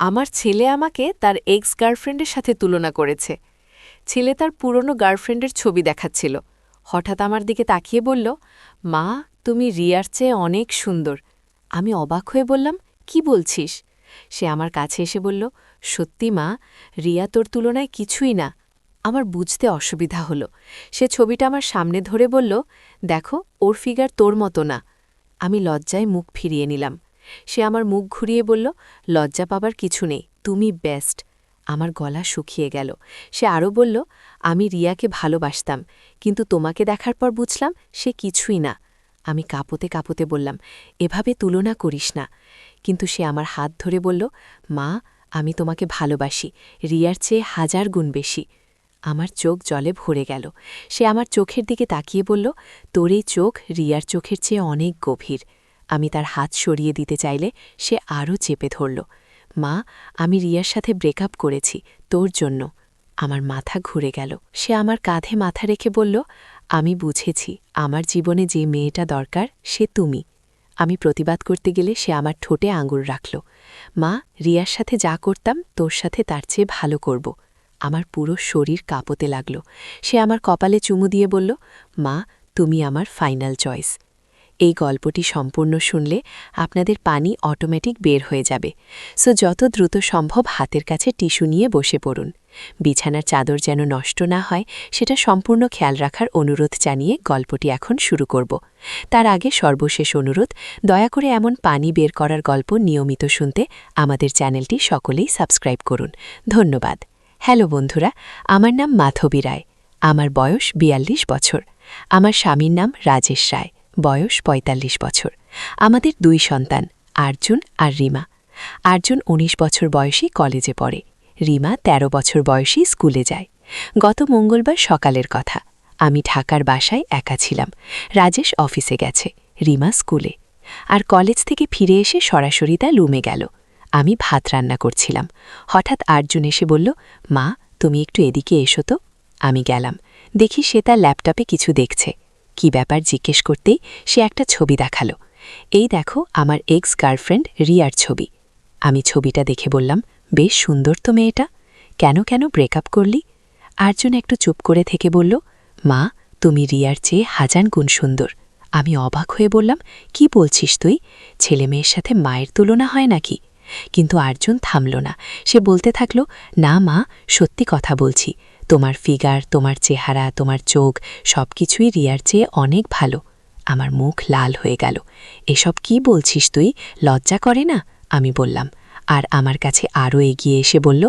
আমার ছেলে আমাকে তার এক্স গার্লফ্রেন্ডের সাথে তুলনা করেছে। ছেলে তার পুরনো গার্লফ্রেন্ডের ছবি দেখাচ্ছিল। হঠাৎ আমার দিকে তাকিয়ে বলল, মা, তুমি রিয়ার চেয়ে অনেক সুন্দর। আমি অবাক হয়ে বললাম, কি বলছিস? সে আমার কাছে এসে বলল, সত্যি মা, রিয়া তোর তুলনায় কিছুই না। আমার বুঝতে অসুবিধা হলো। সে ছবিটা আমার সামনে ধরে বলল, দেখো, ওর ফিগার তোর মতো না। আমি লজ্জায় মুখ ফিরিয়ে নিলাম। সে আমার মুখ ঘুরিয়ে বলল, লজ্জা পাবার কিছু নেই, তুমি বেস্ট। আমার গলা শুকিয়ে গেল। সে আরও বলল, আমি রিয়াকে ভালোবাসতাম, কিন্তু তোমাকে দেখার পর বুঝলাম সে কিছুই না। আমি কাঁপতে কাঁপতে বললাম, এভাবে তুলনা করিস না। কিন্তু সে আমার হাত ধরে বলল, মা, আমি তোমাকে ভালোবাসি, রিয়ার চেয়ে 1000 গুণ বেশি। আমার চোখ জলে ভরে গেল। সে আমার চোখের দিকে তাকিয়ে বলল, তোর এই চোখ রিয়ার চোখের চেয়ে অনেক গভীর। আমি তার হাত সরিয়ে দিতে চাইলে সে আরও চেপে ধরল। মা, আমি রিয়ার সাথে ব্রেকআপ করেছি, তোর জন্য। আমার মাথা ঘুরে গেল। সে আমার কাঁধে মাথা রেখে বলল, আমি বুঝেছি, আমার জীবনে যে মেয়েটা দরকার সে তুমি। আমি প্রতিবাদ করতে গেলে সে আমার ঠোঁটে আঙুল রাখল। মা, রিয়ার সাথে যা করতাম তোর সাথে তার চেয়ে ভালো করব। আমার পুরো শরীর কাঁপতে লাগল। সে আমার কপালে চুমু দিয়ে বলল, মা, তুমি আমার ফাইনাল চয়েস। এই গল্পটি সম্পূর্ণ শুনলে আপনাদের পানি অটোমেটিক বের হয়ে যাবে। সো যত দ্রুত সম্ভব হাতের কাছে টিস্যু নিয়ে বসে পড়ুন। বিছানার চাদর যেন নষ্ট না হয় সেটা সম্পূর্ণ খেয়াল রাখার অনুরোধ জানিয়ে গল্পটি এখন শুরু করব। তার আগে সর্বশেষ অনুরোধ, দয়া করে এমন পানি বের করার গল্প নিয়মিত শুনতে আমাদের চ্যানেলটি সকলেই সাবস্ক্রাইব করুন। ধন্যবাদ। হ্যালো বন্ধুরা, আমার নাম মাধবী রায়। আমার বয়স 42 বছর। আমার স্বামীর নাম রাজেশ রায়, বয়স 45 বছর। আমাদের 2 সন্তান, আর্জুন আর রিমা। আর্জুন 19 বছর বয়সী কলেজে পড়ে। রিমা 13 বছর বয়সী স্কুলে যায়। গত মঙ্গলবার সকালের কথা। আমি ঢাকার বাসায় একা ছিলাম। রাজেশ অফিসে গেছে, রিমা স্কুলে। আর কলেজ থেকে ফিরে এসে সরাসরি তার রুমে গেল। আমি ভাত রান্না করছিলাম। হঠাৎ আর্জুন এসে বলল, মা, তুমি একটু এদিকে এসো তো। আমি গেলাম। দেখি সে তার ল্যাপটপে কিছু দেখছে। কি ব্যাপার জিজ্ঞেস করতেই সে একটা ছবি দেখালো। এই দেখো, আমার এক্স গার্লফ্রেন্ড রিয়ার ছবি। আমি ছবিটা দেখে বললাম, বেশ সুন্দর তো মেয়েটা, কেন ব্রেকআপ করলি? আর্জুন একটু চুপ করে থেকে বলল, মা, তুমি রিয়ার চেয়ে 1000 গুণ সুন্দর। আমি অবাক হয়ে বললাম, কি বলছিস তুই? ছেলে মেয়ের সাথে মায়ের তুলনা হয় নাকি? কিন্তু আর্জুন থামল না। সে বলতে থাকল, না মা, সত্যি কথা বলছি, তোমার ফিগার, তোমার চেহারা, তোমার চোখ সবকিছুই রিয়ার চেয়ে অনেক ভালো। আমার মুখ লাল হয়ে গেল। এসব কি বলছিস তুই? লজ্জা করে না? আমি বললাম। আর আমার কাছে আরও এগিয়ে এসে বলল,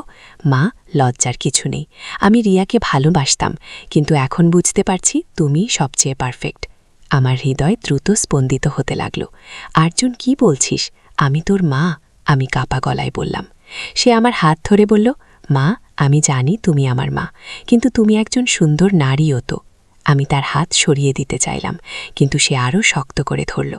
মা, লজ্জার কিছু নেই। আমি রিয়াকে ভালোবাসতাম, কিন্তু এখন বুঝতে পারছি তুমি সবচেয়ে পারফেক্ট। আমার হৃদয় দ্রুত স্পন্দিত হতে লাগল। আর্জুন, কি বলছিস? আমি তোর মা, আমি কাঁপা গলায় বললাম। সে আমার হাত ধরে বলল, মা, আমি জানি তুমি আমার মা, কিন্তু তুমি একজন সুন্দর নারীও তো। আমি তার হাত সরিয়ে দিতে চাইলাম, কিন্তু সে আরও শক্ত করে ধরল।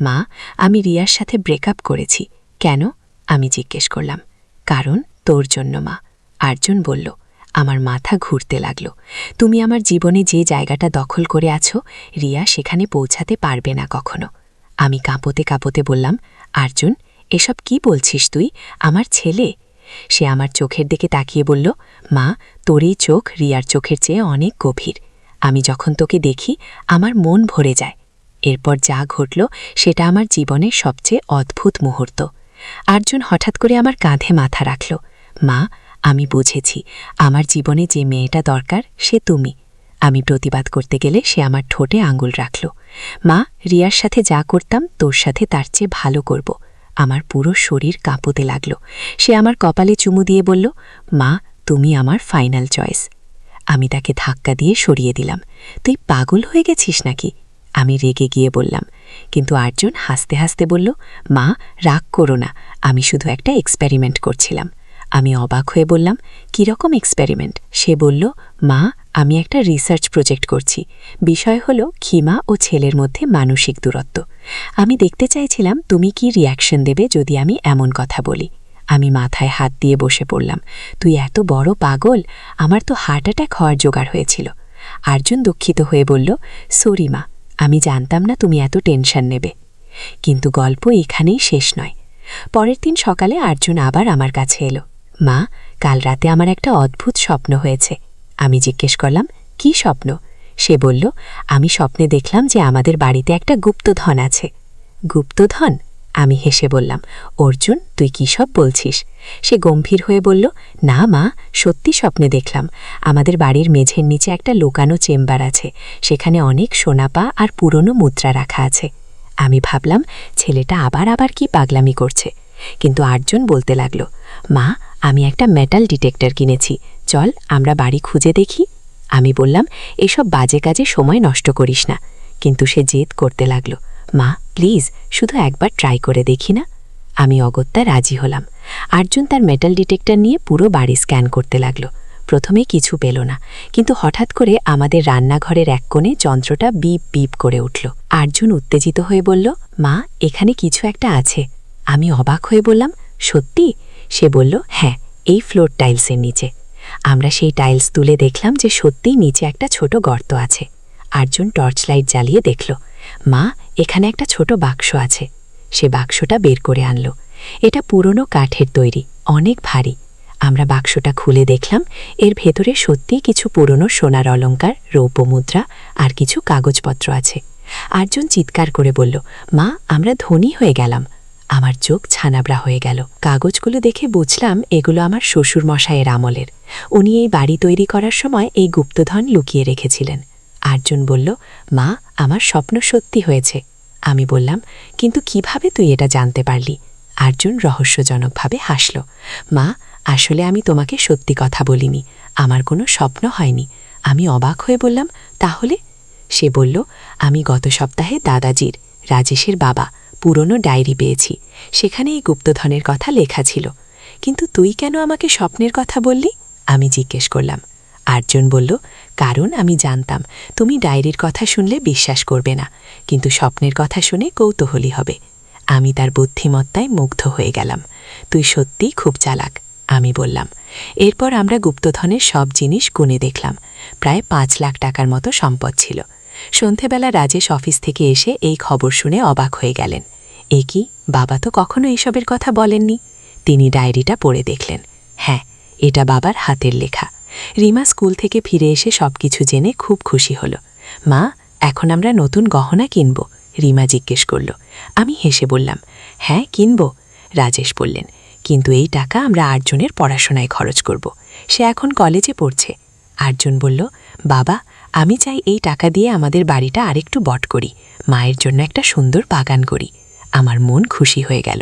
মা, আমি রিয়ার সাথে ব্রেকআপ করেছি। কেন? আমি জিজ্ঞেস করলাম। কারণ তোর জন্য মা। আর্জুন বলল। আমার মাথা ঘুরতে লাগল। তুমি আমার জীবনে যে জায়গাটা দখল করে আছো, রিয়া সেখানে পৌঁছাতে পারবে না কখনো। আমি কাঁপতে কাঁপতে বললাম, আর্জুন, এসব কি বলছিস তুই? আমার ছেলে। সে আমার চোখের দিকে তাকিয়ে বলল, মা, তোর এই চোখ রিয়ার চোখের চেয়ে অনেক গভীর। আমি যখন তোকে দেখি আমার মন ভরে যায়। এরপর যা ঘটল সেটা আমার জীবনের সবচেয়ে অদ্ভুত মুহূর্ত। আর্জুন হঠাৎ করে আমার কাঁধে মাথা রাখল। মা, আমি বুঝেছি, আমার জীবনে যে মেয়েটা দরকার সে তুমি। আমি প্রতিবাদ করতে গেলে সে আমার ঠোঁটে আঙুল রাখল। মা, রিয়ার সাথে যা করতাম তোর সাথে তার চেয়ে ভালো করব। আমার পুরো শরীর কাঁপতে লাগল। সে আমার কপালে চুমু দিয়ে বলল, মা, তুমি আমার ফাইনাল চয়েস। আমি তাকে ধাক্কা দিয়ে সরিয়ে দিলাম। তুই পাগল হয়ে গেছিস নাকি? আমি রেগে গিয়ে বললাম। কিন্তু আর্জুন হাসতে হাসতে বলল, মা, রাগ করো না, আমি শুধু একটা এক্সপেরিমেন্ট করছিলাম। আমি অবাক হয়ে বললাম, কীরকম এক্সপেরিমেন্ট? সে বলল, মা, আমি একটা রিসার্চ প্রজেক্ট করছি। বিষয় হলো খিমা ও ছেলের মধ্যে মানসিক দূরত্ব। আমি দেখতে চাইছিলাম তুমি কি রিয়াকশন দেবে যদি আমি এমন কথা বলি। আমি মাথায় হাত দিয়ে বসে পড়লাম। তুই এত বড় পাগল, আমার তো হার্ট অ্যাটাক হওয়ার জোগাড় হয়েছিল। আর্জুন দুঃখিত হয়ে বলল, সরি মা, আমি জানতাম না তুমি এত টেনশন নেবে। কিন্তু গল্প এখানেই শেষ নয়। পরের দিন সকালে আর্জুন আবার আমার কাছে এলো। মা, কাল রাতে আমার একটা অদ্ভুত স্বপ্ন হয়েছে। আমি জিজ্ঞেস করলাম, কি স্বপ্ন? সে বলল, আমি স্বপ্নে দেখলাম যে আমাদের বাড়িতে একটা গুপ্তধন আছে। গুপ্তধন? আমি হেসে বললাম, অর্জুন, তুই কী সব বলছিস? সে গম্ভীর হয়ে বলল, না মা, সত্যি স্বপ্নে দেখলাম আমাদের বাড়ির মেঝের নিচে একটা লুকানো চেম্বার আছে, সেখানে অনেক সোনাপা আর পুরনো মুদ্রা রাখা আছে। আমি ভাবলাম ছেলেটা আবার কি পাগলামি করছে, কিন্তু আর্জুন বলতে লাগলো, মা, আমি একটা মেটাল ডিটেক্টর কিনেছি, চল আমরা বাড়ি খুঁজে দেখি। আমি বললাম, এসব বাজে কাজে সময় নষ্ট করিস না। কিন্তু সে জেদ করতে লাগলো, মা প্লিজ, শুধু একবার ট্রাই করে দেখি না। আমি অগত্যা রাজি হলাম। আর্জুন তার মেটাল ডিটেক্টর নিয়ে পুরো বাড়ি স্ক্যান করতে লাগলো। প্রথমে কিছু পেল না, কিন্তু হঠাৎ করে আমাদের রান্নাঘরের এক কোণে যন্ত্রটা বিপ বিপ করে উঠল। আর্জুন উত্তেজিত হয়ে বলল, মা, এখানে কিছু একটা আছে। আমি অবাক হয়ে বললাম, সত্যি? সে বলল, হ্যাঁ, এই ফ্লোর টাইলসের নিচে। আমরা সেই টাইলস তুলে দেখলাম যে সত্যিই নিচে একটা ছোট গর্ত আছে। আর্জুন টর্চ লাইট জ্বালিয়ে দেখল, মা, এখানে একটা ছোট বাক্স আছে। সে বাক্সটা বের করে আনল। এটা পুরনো কাঠের তৈরি, অনেক ভারী। আমরা বাক্সটা খুলে দেখলাম এর ভেতরে সত্যিই কিছু পুরনো সোনার অলংকার, রৌপ্য মুদ্রা আর কিছু কাগজপত্র আছে। আর্জুন চিৎকার করে বলল, মা, আমরা ধনী হয়ে গেলাম। আমার চোখ ছানাবড়া হয়ে গেল। কাগজগুলো দেখে বুঝলাম এগুলো আমার শ্বশুর মশাইয়ের আমলের। উনি এই বাড়ি তৈরি করার সময় এই গুপ্তধন লুকিয়ে রেখেছিলেন। আর্জুন বলল, মা, আমার স্বপ্ন সত্যি হয়েছে। আমি বললাম, কিন্তু কিভাবে তুই এটা জানতে পারলি? আর্জুন রহস্যজনকভাবে হাসল। মা, আসলে আমি তোমাকে সত্যি কথা বলিনি, আমার কোনো স্বপ্ন হয়নি। আমি অবাক হয়ে বললাম, তাহলে? সে বলল, আমি গত সপ্তাহে দাদাজির, রাজেশের বাবা, পুরনো ডায়েরি পেয়েছি। সেখানে এই গুপ্তধনের কথা লেখা ছিল। কিন্তু তুই কেন আমাকে স্বপ্নের কথা বললি? আমি জিজ্ঞেস করলাম। আর্জুন বলল, কারণ আমি জানতাম তুমি ডায়েরির কথা শুনলে বিশ্বাস করবে না, কিন্তু স্বপ্নের কথা শুনে কৌতূহলী হবে। আমি তার বুদ্ধিমত্তায় মুগ্ধ হয়ে গেলাম। তুই সত্যিই খুব চালাক, আমি বললাম। এরপর আমরা গুপ্তধনের সব জিনিস গুনে দেখলাম। প্রায় 5 লাখ টাকার মতো সম্পদ ছিল। সন্ধেবেলা রাজেশ অফিস থেকে এসে এই খবর শুনে অবাক হয়ে গেলেন। এ কি, বাবা তো কখনো এইসবের কথা বলেননি। তিনি ডায়েরিটা পড়ে দেখলেন। হ্যাঁ, এটা বাবার হাতের লেখা। রিমা স্কুল থেকে ফিরে এসে সবকিছু জেনে খুব খুশি হল। মা, এখন আমরা নতুন গহনা কিনব? রিমা জিজ্ঞেস করল। আমি হেসে বললাম, হ্যাঁ কিনব। রাজেশ বললেন, কিন্তু এই টাকা আমরা আর্জুনের পড়াশোনায় খরচ করব। সে এখন কলেজে পড়ছে। আর্জুন বলল, বাবা, আমি চাই এই টাকা দিয়ে আমাদের বাড়িটা আরেকটু বট করি, মায়ের জন্য একটা সুন্দর বাগান করি। আমার মন খুশি হয়ে গেল।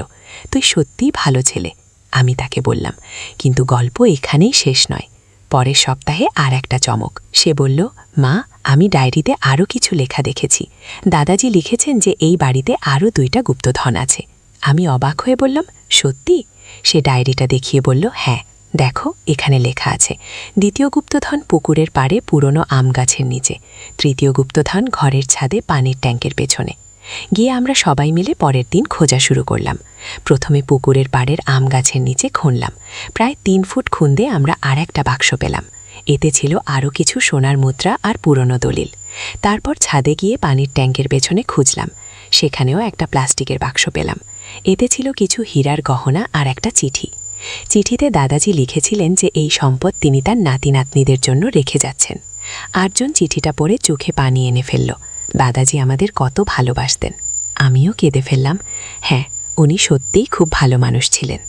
তুই সত্যিই ভালো ছেলে, আমি তাকে বললাম। কিন্তু গল্প এখানেই শেষ নয়। পরের সপ্তাহে আর একটা চমক। সে বলল, মা, আমি ডায়েরিতে আরও কিছু লেখা দেখেছি। দাদাজি লিখেছেন যে এই বাড়িতে আরও 2টা গুপ্তধন আছে। আমি অবাক হয়ে বললাম, সত্যি? সে ডায়েরিটা দেখিয়ে বলল, হ্যাঁ, দেখো এখানে লেখা আছে, দ্বিতীয় গুপ্তধন পুকুরের পাড়ে পুরনো আম গাছের নিচে, তৃতীয় গুপ্তধন ঘরের ছাদে পানির ট্যাঙ্কের পেছনে। গিয়ে আমরা সবাই মিলে পরের দিন খোঁজা শুরু করলাম। প্রথমে পুকুরের পাড়ের আম গাছের নিচে খুঁড়লাম। প্রায় 3 ফুট খুঁড়ে আমরা আর একটা বাক্স পেলাম। এতে ছিল আরও কিছু সোনার মুদ্রা আর পুরনো দলিল। তারপর ছাদে গিয়ে পানির ট্যাঙ্কের পেছনে খুঁজলাম। সেখানেও একটা প্লাস্টিকের বাক্স পেলাম। এতে ছিল কিছু হীরার গহনা আর একটা চিঠি। চিঠিতে দাদাজি লিখেছিলেন যে এই সম্পদ তিনি তার নাতি নাতনিদের জন্য রেখে যাচ্ছেন। আর্জুন চিঠিটা পড়ে চোখে পানি এনে ফেলল। দাদাজি আমাদের কত ভালোবাসতেন। আমিও কেঁদে ফেললাম। হ্যাঁ, উনি সত্যিই খুব ভালো মানুষ ছিলেন।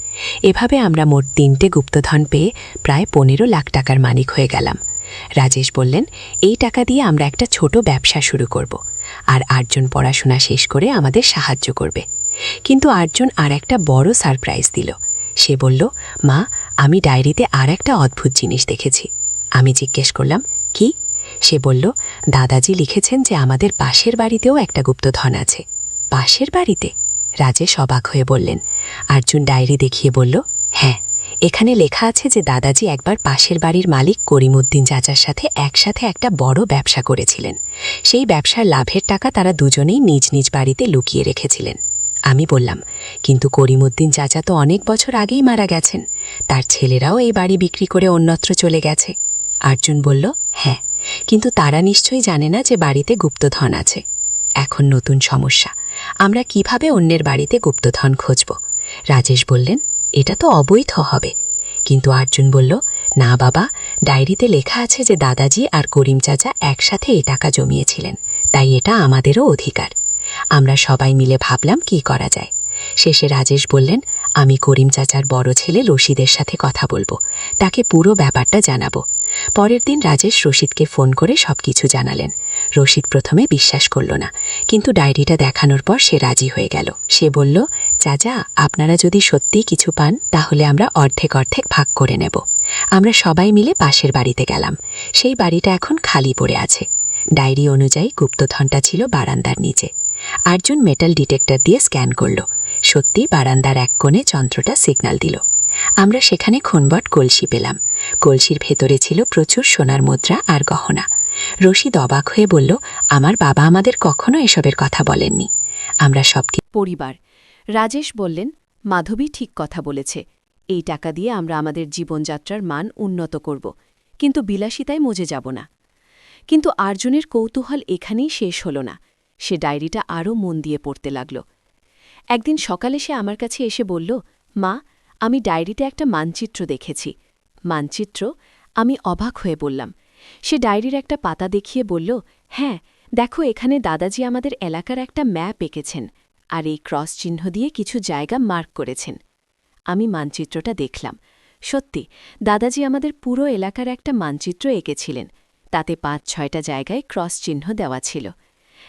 এভাবে আমরা মোট 3টে গুপ্তধন পেয়ে প্রায় 15 লাখ টাকার মালিক হয়ে গেলাম। রাজেশ বললেন, এই টাকা দিয়ে আমরা একটা ছোট ব্যবসা শুরু করব, আর আর্জুন পড়াশোনা শেষ করে আমাদের সাহায্য করবে। কিন্তু আর্জুন আর একটা বড় সারপ্রাইজ দিল। সে বলল, মা, আমি ডায়েরিতে আর একটা অদ্ভুত জিনিস দেখেছি। আমি জিজ্ঞেস করলাম, কি? সে বলল, দাদাজি লিখেছেন যে আমাদের পাশের বাড়িতেও একটা গুপ্তধন আছে। পাশের বাড়িতে? রাজেশ অবাক হয়ে বললেন। আর্জুন ডায়েরি দেখিয়ে বলল, হ্যাঁ, এখানে লেখা আছে যে দাদাজি একবার পাশের বাড়ির মালিক করিমউদ্দিন চাচার সাথে একসাথে একটা বড় ব্যবসা করেছিলেন। সেই ব্যবসার লাভের টাকা তারা দুজনেই নিজ নিজ বাড়িতে লুকিয়ে রেখেছিলেন। আমি বললাম, কিন্তু করিমউদ্দিন চাচা তো অনেক বছর আগেই মারা গেছেন, তার ছেলেরাও এই বাড়ি বিক্রি করে অন্যত্র চলে গেছে। আর্জুন বলল, হ্যাঁ, কিন্তু তারা নিশ্চয়ই জানে না যে বাড়িতে গুপ্তধন আছে। এখন নতুন সমস্যা, আমরা কিভাবে অন্যের বাড়িতে গুপ্তধন খুঁজব? রাজেশ বললেন, এটা তো অবৈধ হবে। কিন্তু অর্জুন বলল, না বাবা, ডায়েরিতে লেখা আছে যে দাদাজি আর করিম চাচা একসাথে এই টাকা জমিয়েছিলেন, তাই এটা আমাদেরও অধিকার। আমরা সবাই মিলে ভাবলাম কি করা যায়। শেষে রাজেশ বললেন, আমি করিম চাচার বড় ছেলে রশিদের সাথে কথা বলবো, তাকে পুরো ব্যাপারটা জানাবো। পরের দিন রাজেশ রশিদকে ফোন করে সবকিছু জানালেন। রশিদ প্রথমে বিশ্বাস করল না, কিন্তু ডায়েরিটা দেখানোর পর সে রাজি হয়ে গেল। সে বলল, চাচা, আপনারা যদি সত্যিই কিছু পান তাহলে আমরা অর্ধেক অর্ধেক ভাগ করে নেব। আমরা সবাই মিলে পাশের বাড়িতে গেলাম। সেই বাড়িটা এখন খালি পড়ে আছে। ডায়েরি অনুযায়ী গুপ্তধনটা ছিল বারান্দার নিচে। অর্জুন মেটাল ডিটেক্টর দিয়ে স্ক্যান করল। সত্যি বারান্দার এক কোণে যন্ত্রটা সিগন্যাল দিল। আমরা সেখানে খুনবট কলসি পেলাম। কলসির ভেতরে ছিল প্রচুর সোনার মুদ্রা আর গহনা। রশিদ অবাক হয়ে বলল, আমার বাবা আমাদের কখনো এসবের কথা বলেননি। আমরা পরিবার। রাজেশ বললেন, মাধবী ঠিক কথা বলেছে। এই টাকা দিয়ে আমরা আমাদের জীবনযাত্রার মান উন্নত করব, কিন্তু বিলাসিতায় মজে যাব না। কিন্তু অর্জুনের কৌতূহল এখানেই শেষ হল না। সে ডায়েরিটা আরও মন দিয়ে পড়তে লাগল। একদিন সকালে সে আমার কাছে এসে বলল, মা, আমি ডায়েরিতে একটা মানচিত্র দেখেছি। মানচিত্র? আমি অবাক হয়ে বললাম। সে ডায়েরির একটা পাতা দেখিয়ে বলল, হ্যাঁ, দেখো, এখানে দাদাজি আমাদের এলাকার একটা ম্যাপ এঁকেছেন, আর এই ক্রস চিহ্ন দিয়ে কিছু জায়গা মার্ক করেছেন। আমি মানচিত্রটা দেখলাম। সত্যি, দাদাজি আমাদের পুরো এলাকার একটা মানচিত্র এঁকেছিলেন। তাতে ৫-৬টা জায়গায় ক্রস চিহ্ন দেওয়া ছিল।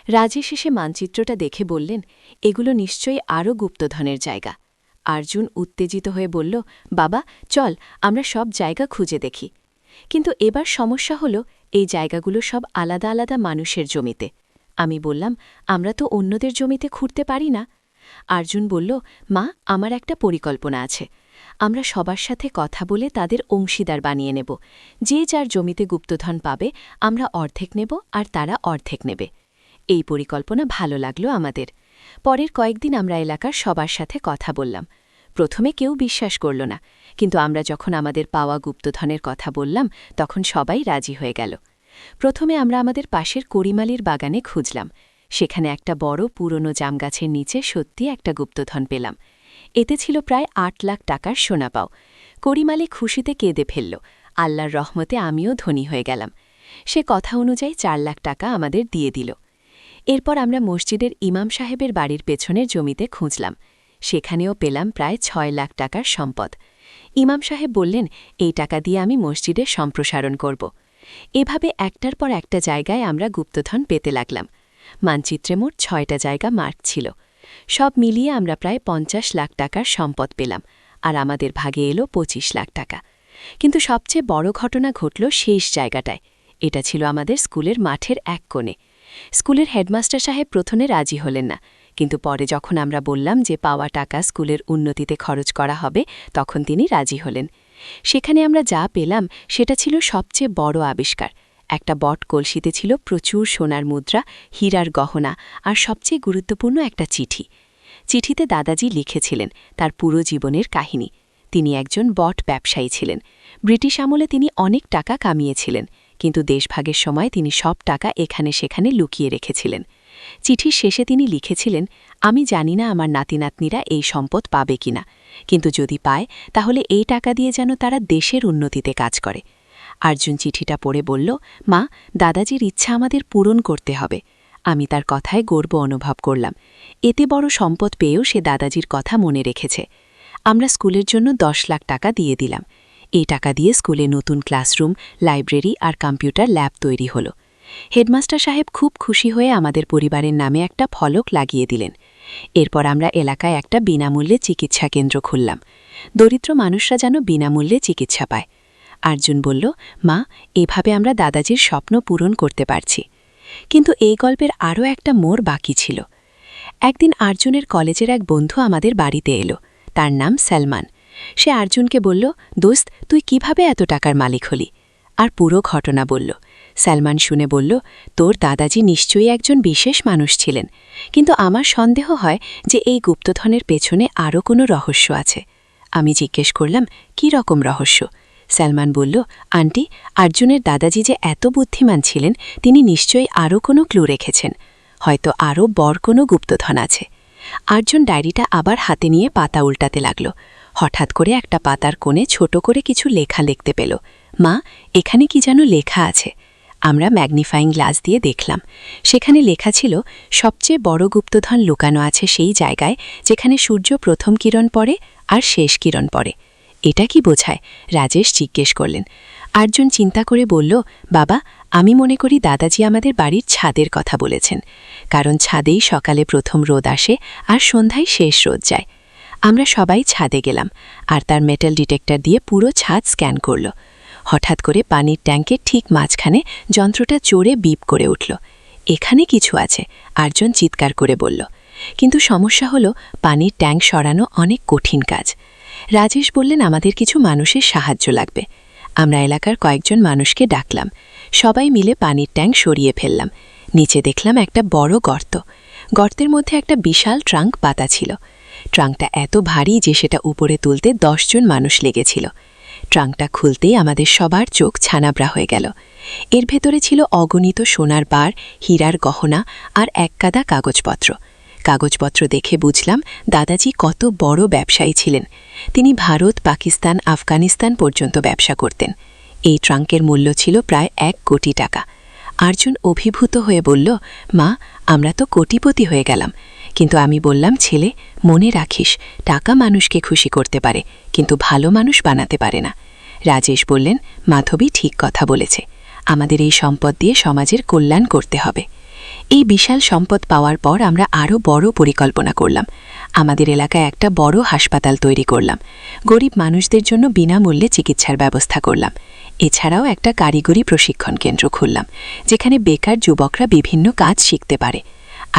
রাজেশ এসে মানচিত্রটা দেখে বললেন, এগুলো নিশ্চয়ই আরও গুপ্তধনের জায়গা। অর্জুন উত্তেজিত হয়ে বলল, বাবা, চল আমরা সব জায়গা খুঁজে দেখি। কিন্তু এবার সমস্যা হল, এই জায়গাগুলো সব আলাদা আলাদা মানুষের জমিতে। আমি বললাম, আমরা তো অন্যদের জমিতে খুঁড়তে পারি না। অর্জুন বলল, মা, আমার একটা পরিকল্পনা আছে। আমরা সবার সাথে কথা বলে তাদের অংশীদার বানিয়ে নেব। যে যার জমিতে গুপ্তধন পাবে আমরা অর্ধেক নেব আর তারা অর্ধেক নেবে। এই পরিকল্পনা ভালো লাগলো আমাদের। পরের কয়েকদিন আমরা এলাকার সবার সাথে কথা বললাম। প্রথমে কেউ বিশ্বাস করল না, কিন্তু আমরা যখন আমাদের পাওয়া গুপ্তধনের কথা বললাম তখন সবাই রাজি হয়ে গেল। প্রথমে আমরা আমাদের পাশের করিমালির বাগানে খুঁজলাম। সেখানে একটা বড় পুরনো জামগাছের নিচে সত্যি একটা গুপ্তধন পেলাম। এতে ছিল প্রায় ৮ লাখ টাকার সোনা পাও। করিমালি খুশিতে কেঁদে ফেলল। আল্লাহর রহমতে আমিও ধনী হয়ে গেলাম। সে কথা অনুযায়ী ৪ লাখ টাকা আমাদের দিয়ে দিল। এরপর আমরা মসজিদের ইমাম সাহেবের বাড়ির পেছনের জমিতে খুঁজলাম। সেখানেও পেলাম প্রায় ৬ লাখ টাকার সম্পদ। ইমাম সাহেব বললেন, এই টাকা দিয়ে আমি মসজিদের সম্প্রসারণ করব। এভাবে একটার পর একটা জায়গায় আমরা গুপ্তধন পেতে লাগলাম। মানচিত্রে মোট ৬টা জায়গা মার্ক ছিল। সব মিলিয়ে আমরা প্রায় ৫০ লাখ টাকার সম্পদ পেলাম, আর আমাদের ভাগে এলো ২৫ লাখ টাকা। কিন্তু সবচেয়ে বড় ঘটনা ঘটল শেষ জায়গাটায়। এটা ছিল আমাদের স্কুলের মাঠের এক কোণে। স্কুলের হেডমাস্টার সাহেব প্রথমে রাজি হলেন না, কিন্তু পরে যখন আমরা বললাম যে পাওয়া টাকা স্কুলের উন্নতিতে খরচ করা হবে, তখন তিনি রাজি হলেন। সেখানে আমরা যা পেলাম সেটা ছিল সবচেয়ে বড় আবিষ্কার। একটা বট কলসিতে ছিল প্রচুর সোনার মুদ্রা, হীরার গহনা আর সবচেয়ে গুরুত্বপূর্ণ একটা চিঠি। চিঠিতে দাদাজি লিখেছিলেন তার পুরো জীবনের কাহিনী। তিনি একজন বট ব্যবসায়ী ছিলেন। ব্রিটিশ আমলে তিনি অনেক টাকা কামিয়েছিলেন, কিন্তু দেশভাগের সময় তিনি সব টাকা এখানে সেখানে লুকিয়ে রেখেছিলেন। চিঠির শেষে তিনি লিখেছিলেন, আমি জানি না আমার নাতিনাতনিরা এই সম্পদ পাবে কিনা, কিন্তু যদি পায় তাহলে এই টাকা দিয়ে যেন তারা দেশের উন্নতিতে কাজ করে। অর্জুন চিঠিটা পড়ে বলল, মা, দাদাজির ইচ্ছা আমাদের পূরণ করতে হবে। আমি তার কথায় গর্ব অনুভব করলাম। এতে বড় সম্পদ পেয়েও সে দাদাজির কথা মনে রেখেছে। আমরা স্কুলের জন্য ১০ লাখ টাকা দিয়ে দিলাম। এই টাকা দিয়ে স্কুলে নতুন ক্লাসরুম, লাইব্রেরি আর কম্পিউটার ল্যাব তৈরি হল। হেডমাস্টার সাহেব খুব খুশি হয়ে আমাদের পরিবারের নামে একটা ফলক লাগিয়ে দিলেন। এরপর আমরা এলাকায় একটা বিনামূল্যে চিকিৎসা কেন্দ্র খুললাম। দরিদ্র মানুষরা যেন বিনামূল্যে চিকিৎসা পায়। অর্জুন বলল, মা, এভাবে আমরা দাদাজির স্বপ্ন পূরণ করতে পারছি। কিন্তু এই গল্পের আরও একটা মোড় বাকি ছিল। একদিন অর্জুনের কলেজের এক বন্ধু আমাদের বাড়িতে এলো। তার নাম সলমান। সে অর্জুনকে বলল, দোস্ত, তুই কিভাবে এত টাকার মালিক হলি? আর পুরো ঘটনা বলল। সলমান শুনে বলল, তোর দাদাজি নিশ্চয়ই একজন বিশেষ মানুষ ছিলেন, কিন্তু আমার সন্দেহ হয় যে এই গুপ্তধনের পেছনে আরও কোনো রহস্য আছে। আমি জিজ্ঞেস করলাম, কী রকম রহস্য? সলমান বলল, আন্টি, অর্জুনের দাদাজি যে এত বুদ্ধিমান ছিলেন, তিনি নিশ্চয়ই আরও কোনো ক্লু রেখেছেন। হয়তো আরও বড় কোনো গুপ্তধন আছে। আর্জুন ডায়েরিটা আবার হাতে নিয়ে পাতা উল্টাতে লাগল। হঠাৎ করে একটা পাতার কোণে ছোট করে কিছু লেখা লিখতে পেল। মা, এখানে কি যেন লেখা আছে। আমরা ম্যাগনিফাইং গ্লাস দিয়ে দেখলাম। সেখানে লেখা ছিল, সবচেয়ে বড় গুপ্তধন লুকানো আছে সেই জায়গায় যেখানে সূর্য প্রথম কিরণ পড়ে আর শেষ কিরণ পড়ে। এটা কি বোঝায়? রাজেশ জিজ্ঞেস করলেন। আর্জুন চিন্তা করে বলল, বাবা, আমি মনে করি দাদাজি আমাদের বাড়ির ছাদের কথা বলেছেন, কারণ ছাদেই সকালে প্রথম রোদ আসে আর সন্ধ্যায় শেষ রোদ যায়। আমরা সবাই ছাদে গেলাম আর তার মেটাল ডিটেক্টর দিয়ে পুরো ছাদ স্ক্যান করল। হঠাৎ করে পানির ট্যাঙ্কের ঠিক মাঝখানে যন্ত্রটা জোরে বিপ করে উঠল। এখানে কিছু আছে, আর্জুন চিৎকার করে বলল। কিন্তু সমস্যা হলো, পানির ট্যাঙ্ক সরানো অনেক কঠিন কাজ। রাজেশ বললেন, আমাদের কিছু মানুষের সাহায্য লাগবে। আমরা এলাকার কয়েকজন মানুষকে ডাকলাম। সবাই মিলে পানির ট্যাঙ্ক সরিয়ে ফেললাম। নিচে দেখলাম একটা বড় গর্ত। গর্তের মধ্যে একটা বিশাল ট্রাঙ্ক পাতা ছিল। ট্রাঙ্কটা এত ভারী যে সেটা উপরে তুলতে 10 জন মানুষ লেগেছিল। ট্রাঙ্কটা খুলতেই আমাদের সবার চোখ ছানাবড়া হয়ে গেল। এর ভেতরে ছিল অগণিত সোনার বার, হীরার গহনা আর একগাদা কাগজপত্র। কাগজপত্র দেখে বুঝলাম দাদাজি কত বড় ব্যবসায়ী ছিলেন। তিনি ভারত, পাকিস্তান, আফগানিস্তান পর্যন্ত ব্যবসা করতেন। এই ট্রাঙ্কের মূল্য ছিল প্রায় 1 কোটি টাকা। আর্জুন অভিভূত হয়ে বলল, মা, আমরা তো কোটিপতি হয়ে গেলাম। কিন্তু আমি বললাম, ছেলে, মনে রাখিস, টাকা মানুষকে খুশি করতে পারে, কিন্তু ভালো মানুষ বানাতে পারে না। রাজেশ বললেন, মাধবী ঠিক কথা বলেছে। আমাদের এই সম্পদ দিয়ে সমাজের কল্যাণ করতে হবে। এই বিশাল সম্পদ পাওয়ার পর আমরা আরও বড় পরিকল্পনা করলাম। আমাদের এলাকায় একটা বড় হাসপাতাল তৈরি করলাম। গরিব মানুষদের জন্য বিনামূল্যে চিকিৎসার ব্যবস্থা করলাম। এছাড়াও একটা কারিগরি প্রশিক্ষণ কেন্দ্র খুললাম, যেখানে বেকার যুবকরা বিভিন্ন কাজ শিখতে পারে।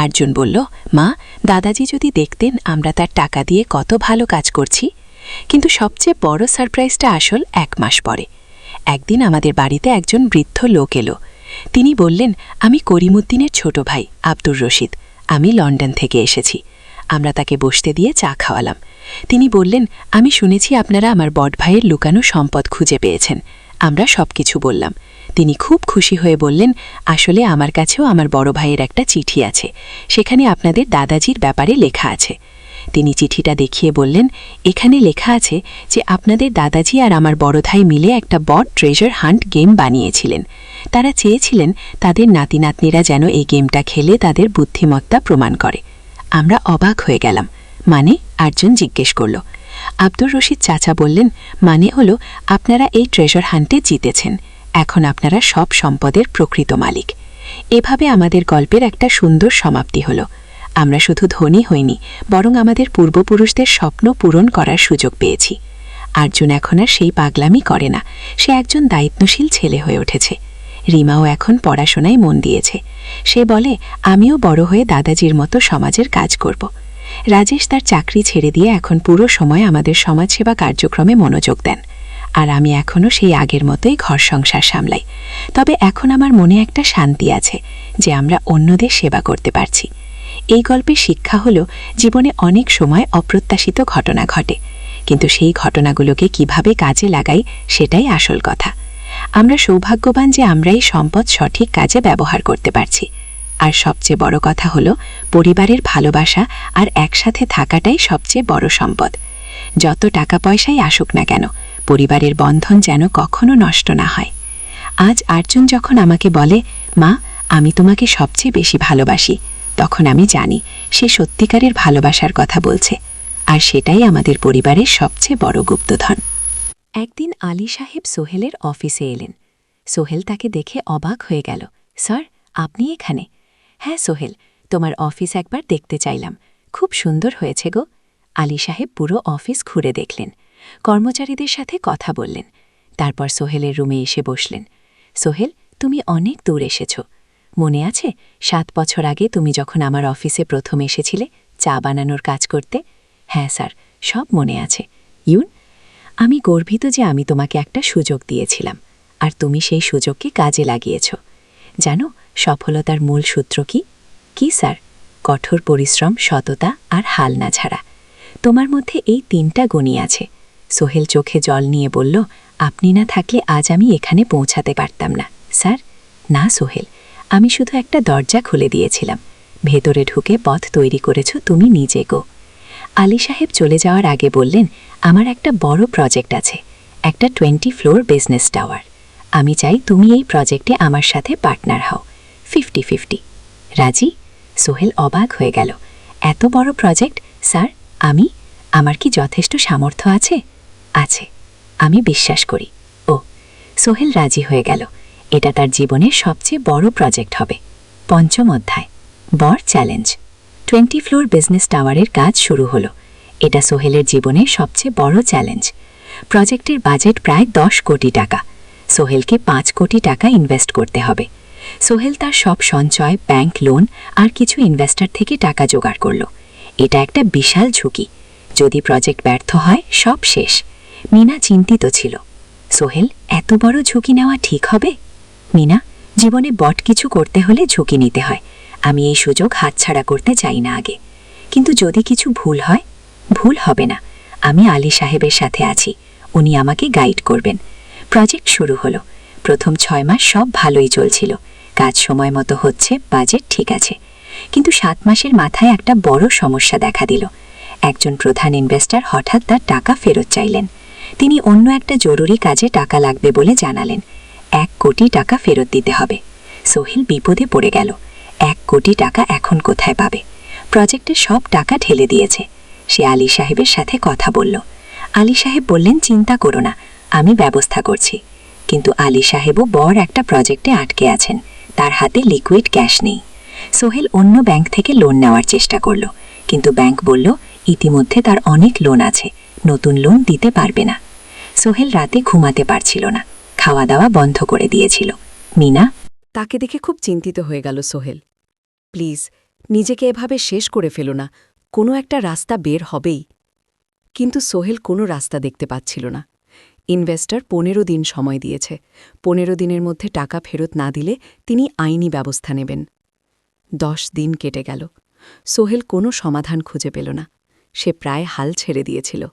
আর্জুন বলল, মা, দাদাজি যদি দেখতেন আমরা তার টাকা দিয়ে কত ভালো কাজ করছি। কিন্তু সবচেয়ে বড় সারপ্রাইজটা আসল 1 মাস পরে। একদিন আমাদের বাড়িতে একজন বৃদ্ধ লোক এলো। তিনি বললেন, আমি করিমউদ্দিনের ছোট ভাই আব্দুর রশিদ। আমি লন্ডন থেকে এসেছি। আমরা তাকে বসতে দিয়ে চা খাওয়ালাম। তিনি বললেন, আমি শুনেছি আপনারা আমার বড় ভাইয়ের লুকানো সম্পদ খুঁজে পেয়েছেন। আমরা সবকিছু বললাম। তিনি খুব খুশি হয়ে বললেন, আসলে আমার কাছেও আমার বড় ভাইয়ের একটা চিঠি আছে। সেখানে আপনাদের দাদাজির ব্যাপারে লেখা আছে। তিনি চিঠিটা দেখিয়ে বললেন, এখানে লেখা আছে যে আপনাদের দাদাজি আর আমার বড় ভাই মিলে একটা বড় ট্রেজার হান্ট গেম বানিয়েছিলেন। তারা চেয়েছিলেন তাদের নাতি নাতনিরা যেন এই গেমটা খেলে তাদের বুদ্ধিমত্তা প্রমাণ করে। আমরা অবাক হয়ে গেলাম। মানে? আর্জুন জিজ্ঞেস করল। আব্দুর রশিদ চাচা বললেন, মানে হলো আপনারা এই ট্রেজার হান্টে জিতেছেন। এখন আপনারা সব সম্পদের প্রকৃত মালিক। এভাবে আমাদের গল্পের একটা সুন্দর সমাপ্তি হলো। আমরা শুধু ধনী হইনি, বরং আমাদের পূর্বপুরুষদের স্বপ্ন পূরণ করার সুযোগ পেয়েছি। আর্জুন এখন আর সেই পাগলামি করে না। সে একজন দায়িত্বশীল ছেলে হয়ে উঠেছে। রিমাও এখন পড়াশোনায় মন দিয়েছে। সে বলে, আমিও বড় হয়ে দাদাজির মতো সমাজের কাজ করব। রাজেশ তার চাকরি ছেড়ে দিয়ে এখন পুরো সময় আমাদের সমাজসেবা কার্যক্রমে মনোযোগ দেন। আর আমি এখনও সেই আগের মতোই ঘর সংসার সামলাই। তবে এখন আমার মনে একটা শান্তি আছে যে আমরা অন্যদের সেবা করতে পারছি। এই গল্পের শিক্ষা হলো, জীবনে অনেক সময় অপ্রত্যাশিত ঘটনা ঘটে, কিন্তু সেই ঘটনাগুলোকে কিভাবে কাজে লাগাই সেটাই আসল কথা। আমরা সৌভাগ্যবান যে আমরা এই সম্পদ সঠিক কাজে ব্যবহার করতে পারছি। আর সবচেয়ে বড় কথা হলো, পরিবারের ভালোবাসা আর একসাথে থাকাটাই সবচেয়ে বড় সম্পদ। যত টাকা পয়সাই আসুক না কেন, পরিবারের বন্ধন যেন কখনো নষ্ট না হয়। আজ আর্জুন যখন আমাকে বলে, মা, আমি তোমাকে সবচেয়ে বেশি ভালোবাসি, তখন আমি জানি সে সত্যিকারের ভালোবাসার কথা বলছে। আর সেটাই আমাদের পরিবারের সবচেয়ে বড় গুপ্তধন। একদিন আলী সাহেব সোহেলের অফিসে এলেন। সোহেল তাকে দেখে অবাক হয়ে গেল। স্যার, আপনি এখানে? হ্যাঁ সোহেল, তোমার অফিস একবার দেখতে চাইলাম। খুব সুন্দর হয়েছে গো। আলী সাহেব পুরো অফিস ঘুরে দেখলেন, কর্মচারীদের সাথে কথা বললেন। তারপর সোহেলের রুমে এসে বসলেন। সোহেল, তুমি অনেক দূর এসেছ। মনে আছে 7 বছর আগে তুমি যখন আমার অফিসে প্রথম এসেছিলে চা বানানোর কাজ করতে? হ্যাঁ স্যার, সব মনে আছে। ইউন, আমি গর্বিত যে আমি তোমাকে একটা সুযোগ দিয়েছিলাম, আর তুমি সেই সুযোগকে কাজে লাগিয়েছ। জানো সফলতার মূল সূত্র কি? কি স্যার? কঠোর পরিশ্রম, সততা আর হাল না ছাড়া। তোমার মধ্যে এই 3টা গুণই আছে। সোহেল চোখে জল নিয়ে বলল, আপনি না থাকলে আজ আমি এখানে পৌঁছাতে পারতাম না। স্যার, না সোহেল, আমি শুধু একটা দরজা খুলে দিয়েছিলাম। ভেতরে ঢুকে পথ তৈরি করেছ তুমি নিজে গো। আলী সাহেব চলে যাওয়ার আগে বললেন, আমার একটা বড় প্রজেক্ট আছে, একটা 20 ফ্লোর বিজনেস টাওয়ার। আমি চাই তুমি এই প্রজেক্টে আমার সাথে পার্টনার হও, 50-50। রাজি? সোহেল অবাক হয়ে গেল। এত বড় প্রজেক্ট, স্যার? আমার কি যথেষ্ট সামর্থ্য আছে? আছে, আমি বিশ্বাস করি। ও, সোহেল রাজি হয়ে গেল। এটা তার জীবনের সবচেয়ে বড় প্রজেক্ট হবে। 5ম অধ্যায়, বর চ্যালেঞ্জ। 20 ফ্লোর বিজনেস টাওয়ারের কাজ শুরু হলো। এটা সোহেলের জীবনের সবচেয়ে বড় চ্যালেঞ্জ। প্রজেক্টের বাজেট প্রায় 10 কোটি টাকা। সোহেলকে 5 কোটি টাকা ইনভেস্ট করতে হবে। সোহেল তার সব সঞ্চয়, ব্যাংক লোন আর কিছু ইনভেস্টর থেকে টাকা জোগাড় করল। এটা একটা বিশাল ঝুঁকি। যদি প্রজেক্ট ব্যর্থ হয়, সব শেষ। মিনা চিন্তিত ছিল। সোহেল, এত বড় ঝুঁকি নেওয়া ঠিক হবে? মিনা, জীবনে বড় কিছু করতে হলে ঝুঁকি নিতে হয়। আমি এই সুযোগ হাতছাড়া করতে চাই না আগে। কিন্তু যদি কিছু ভুল হয়? ভুল হবে না। আমি আলী সাহেবের সাথে আছি, উনি আমাকে গাইড করবেন। প্রজেক্ট শুরু হলো। প্রথম 6 মাস সব ভালোই চলছিল, কাজ সময় মতো হচ্ছে, বাজেট ঠিক আছে। কিন্তু 7 মাসের মাথায় একটা বড় সমস্যা দেখা দিল। একজন প্রধান ইনভেস্টর হঠাৎ তার টাকা ফেরত চাইলেন। তিনি অন্য একটা জরুরি কাজে টাকা লাগবে বলে জানালেন। 1 কোটি টাকা ফেরত দিতে হবে। সোহেল বিপদে পড়ে গেল। 1 কোটি টাকা এখন কোথায় পাবে? প্রজেক্টের সব টাকা ঢেলে দিয়েছে। সে আলী সাহেবের সাথে কথা বলল। আলী সাহেব বললেন, চিন্তা করো না, আমি ব্যবস্থা করছি। কিন্তু আলী সাহেবও বড় একটা প্রজেক্টে আটকে আছেন, তার হাতে লিকুইড ক্যাশ নেই। সোহেল অন্য ব্যাংক থেকে লোন নেওয়ার চেষ্টা করল, কিন্তু ব্যাংক বলল ইতিমধ্যে তার অনেক লোন আছে, নতুন লোন দিতে পারবে না। সোহেল রাতে ঘুমাতে পারছিল না, খাওয়া দাওয়া বন্ধ করে দিয়েছিল। মিনা? তাকে দেখে খুব চিন্তিত হয়ে গেল সোহেল। প্লিজ, নিজেকে এভাবে শেষ করে ফেলো না, কোনো একটা রাস্তা বের হবেই। কিন্তু সোহেল কোনো রাস্তা দেখতে পাচ্ছিল না। ইনভেস্টর 15 দিন সময় দিয়েছে। 15 দিনের মধ্যে টাকা ফেরত না দিলে তিনি আইনি ব্যবস্থা নেবেন। 10 দিন কেটে গেল। সোহেল কোনো সমাধান খুঁজে পেল না। সে প্রায় হাল ছেড়ে দিয়েছিল।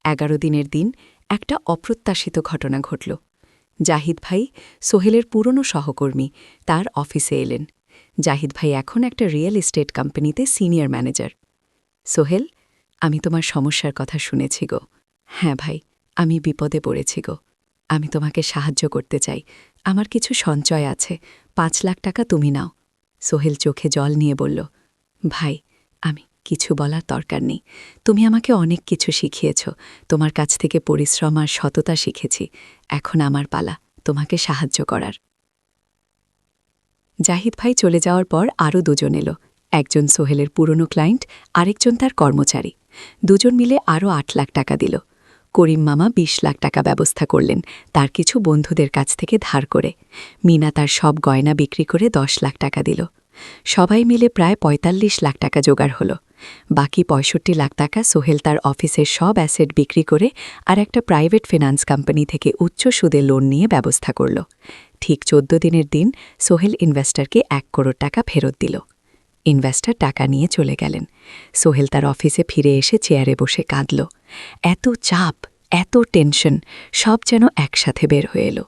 11 দিনের দিন একটা অপ্রত্যাশিত ঘটনা ঘটল। জাহিদ ভাই, সোহেলের পুরনো সহকর্মী, তার অফিসে এলেন। জাহিদ ভাই এখন একটা রিয়েল এস্টেট কোম্পানিতে সিনিয়র ম্যানেজার। সোহেল, আমি তোমার সমস্যার কথা শুনেছি গো। হ্যাঁ ভাই, আমি বিপদে পড়েছি গো। আমি তোমাকে সাহায্য করতে চাই। আমার কিছু সঞ্চয় আছে, 5 লাখ টাকা তুমি নাও। সোহেল চোখে জল নিয়ে বলল, ভাই, আমি কিছু বলার দরকার নেই। তুমি আমাকে অনেক কিছু শিখিয়েছ, তোমার কাছ থেকে পরিশ্রম আর সততা শিখেছি। এখন আমার পালা তোমাকে সাহায্য করার। জাহিদ ভাই চলে যাওয়ার পর আরও 2 জন এলো। একজন সোহেলের পুরনো ক্লায়েন্ট, আরেকজন তার কর্মচারী। 2 জন মিলে আরও 8 লাখ টাকা দিল। করিম মামা 20 লাখ টাকা ব্যবস্থা করলেন, তার কিছু বন্ধুদের কাছ থেকে ধার করে। মিনা তার সব গয়না বিক্রি করে 10 লাখ টাকা দিল। সবাই মিলে প্রায় 45 লাখ টাকা জোগাড় হলো। বাকি 65 লাখ টাকা সোহেল তার অফিসের সব অ্যাসেট বিক্রি করে আর একটা প্রাইভেট ফিনান্স কোম্পানি থেকে উচ্চ সুদে লোন নিয়ে ব্যবস্থা করল। ঠিক 14 দিনের দিন সোহেল ইনভেস্টরকে 1 করোড় টাকা ফেরত দিল। ইনভেস্টর টাকা নিয়ে চলে গেলেন। সোহেল তার অফিসে ফিরে এসে চেয়ারে বসে কাঁদল। এত চাপ, এত টেনশন, সব যেন একসাথে বের হয়ে এলো।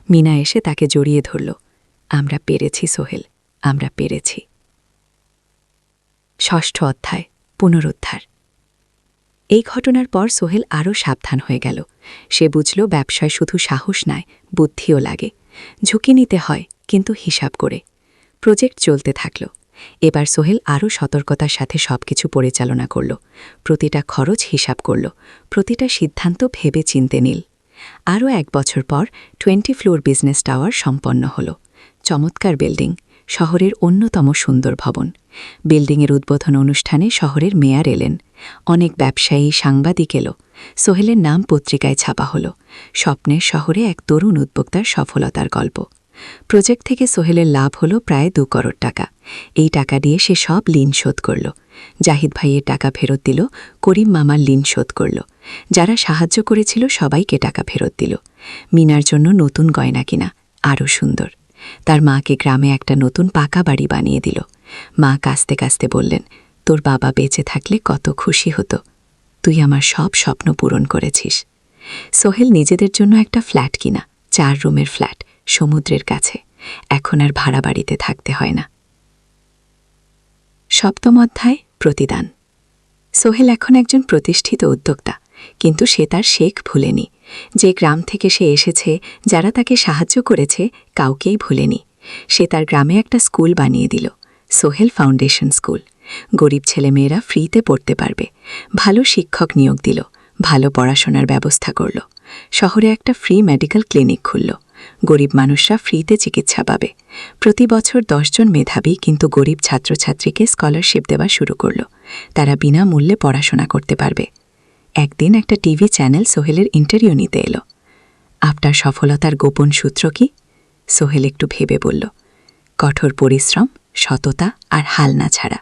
মিনা এসে তাকে জড়িয়ে ধরল। আমরা পেরেছি সোহেল, আমরা পেরেছি। 6ষ্ঠ অধ্যায়, পুনরুদ্ধার। এই ঘটনার পর সোহেল আরও সাবধান হয়ে গেল। সে বুঝল ব্যবসায় শুধু সাহস নয়, বুদ্ধিও লাগে। ঝুঁকি নিতে হয়, কিন্তু হিসাব করে। প্রজেক্ট চলতে থাকল। এবার সোহেল আরও সতর্কতার সাথে সবকিছু পরিচালনা করল। প্রতিটা খরচ হিসাব করল, প্রতিটা সিদ্ধান্ত ভেবে চিনতে নিল। আরও 1 বছর পর 20 ফ্লোর বিজনেস টাওয়ার সম্পন্ন হল। চমৎকার বিল্ডিং, শহরের অন্যতম সুন্দর ভবন। বিল্ডিংয়ের উদ্বোধন অনুষ্ঠানে শহরের মেয়র এলেন। অনেক ব্যবসায়ী, সাংবাদিক এলো। সোহেলের নাম পত্রিকায় ছাপা হল। স্বপ্নের শহরে এক তরুণ উদ্যোক্তার সফলতার গল্প। প্রজেক্ট থেকে সোহেলের লাভ হল প্রায় 2 করোড় টাকা। এই টাকা দিয়ে সে সব ঋণ শোধ করল। জাহিদ ভাইয়ের টাকা ফেরত দিল, করিম মামার ঋণ শোধ করল। যারা সাহায্য করেছিল সবাইকে টাকা ফেরত দিল। মিনার জন্য নতুন গয়না কিনা, আরও সুন্দর। তার মাকে গ্রামে একটা নতুন পাকা বাড়ি বানিয়ে দিল। মা কাঁদতে কাঁদতে বললেন, তোর বাবা বেঁচে থাকলে কত খুশি হতো। তুই আমার সব স্বপ্ন পূরণ করেছিস। সোহেল নিজেদের জন্য একটা ফ্ল্যাট কিনা, 4 রুমের ফ্ল্যাট, সমুদ্রের কাছে। এখন আর ভাড়া বাড়িতে থাকতে হয় না। সপ্তম অধ্যায় প্রতিদান। সোহেল এখন একজন প্রতিষ্ঠিত উদ্যোক্তা, কিন্তু সে তার শেখ ভুলেনি। যে গ্রাম থেকে সে এসেছে, যারা তাকে সাহায্য করেছে, কাউকেই ভুলেনি। সে তার গ্রামে একটা স্কুল বানিয়ে দিল, সোহেল ফাউন্ডেশন স্কুল। গরিব ছেলেমেয়েরা ফ্রিতে পড়তে পারবে। ভালো শিক্ষক নিয়োগ দিল, ভালো পড়াশোনার ব্যবস্থা করল। শহরে একটা ফ্রি মেডিকেল ক্লিনিক খুলল। গরিব মানুষরা ফ্রিতে চিকিৎসা পাবে। প্রতি বছর 10 জন মেধাবী কিন্তু গরিব ছাত্রছাত্রীকে স্কলারশিপ দেওয়া শুরু করল। তারা বিনামূল্যে পড়াশোনা করতে পারবে। একদিন একটা টিভি চ্যানেল সোহেলের ইন্টারভিউ নিতে এলো। আপনার সফলতার গোপন সূত্র কি? সোহেল একটু ভেবে বলল, কঠোর পরিশ্রম, সততা আর হাল না ছাড়া।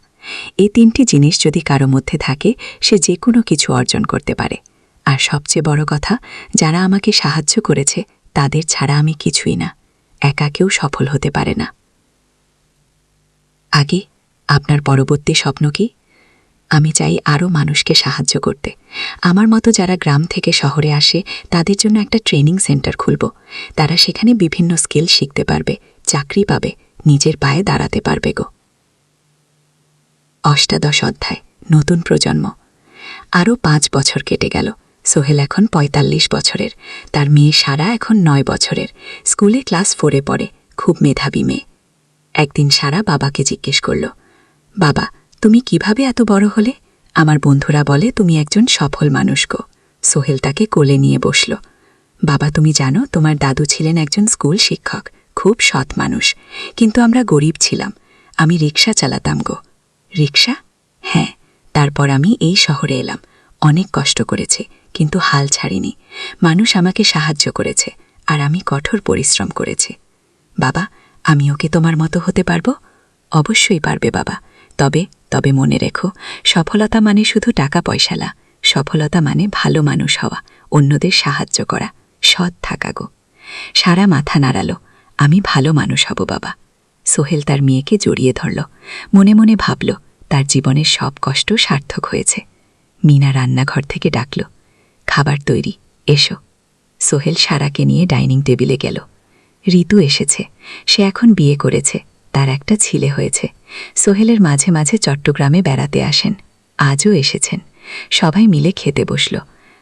এই 3টি জিনিস যদি কারো মধ্যে থাকে, সে যে কোনো কিছু অর্জন করতে পারে। আর সবচেয়ে বড় কথা, যারা আমাকে সাহায্য করেছে তাদের ছাড়া আমি কিছুই না। একা কেউ সফল হতে পারে না। আগে আপনার পরবর্তী স্বপ্ন কি? আমি চাই আরও মানুষকে সাহায্য করতে। আমার মতো যারা গ্রাম থেকে শহরে আসে, তাদের জন্য একটা ট্রেনিং সেন্টার খুলব। তারা সেখানে বিভিন্ন স্কিল শিখতে পারবে, চাকরি পাবে, নিজের পায়ে দাঁড়াতে পারবে গো। অষ্টাদশ অধ্যায় নতুন প্রজন্ম। আরও 5 বছর কেটে গেল। সোহেল এখন 45 বছরের। তার মেয়ে সারা এখন 9 বছরের। স্কুলে ক্লাস 4-এ পড়ে, খুব মেধাবী মেয়ে। একদিন সারা বাবাকে জিজ্ঞেস করল, বাবা, তুমি কিভাবে এত বড় হলে? আমার বন্ধুরা বলে তুমি একজন সফল মানুষ গো। সোহেল তাকে কোলে নিয়ে বসল। বাবা, তুমি জানো তোমার দাদু ছিলেন একজন স্কুল শিক্ষক, খুব সৎ মানুষ। কিন্তু আমরা গরিব ছিলাম। আমি রিক্সা চালাতাম গো। রিক্সা? হ্যাঁ। তারপর আমি এই শহরে এলাম। অনেক কষ্ট করেছি, কিন্তু হাল ছাড়িনি। মানুষ আমাকে সাহায্য করেছে, আর আমি কঠোর পরিশ্রম করেছি। বাবা, আমি ওকে তোমার মতো হতে পারবো? অবশ্যই পারবে বাবা। তবে মনে রেখো, সফলতা মানে শুধু টাকা পয়সা না। সফলতা মানে ভালো মানুষ হওয়া, অন্যদের সাহায্য করা, সৎ থাকা গো। সারা মাথা নাড়ালো, আমি ভালো মানুষ হব বাবা। সোহেল তার মেয়েকে জড়িয়ে ধরল। মনে মনে ভাবল, তার জীবনের সব কষ্ট সার্থক হয়েছে। মিনা রান্নাঘর থেকে ডাকল, খাবার তৈরি, এসো। সোহেল সারাকে নিয়ে ডাইনিং টেবিলে গেল। ঋতু এসেছে। সে এখন বিয়ে করেছে, তার একটা ছেলে হয়েছে। সোহেলের মাঝে মাঝে চট্টগ্রামে বেড়াতে আসেন, আজও এসেছেন। সবাই মিলে খেতে বসল।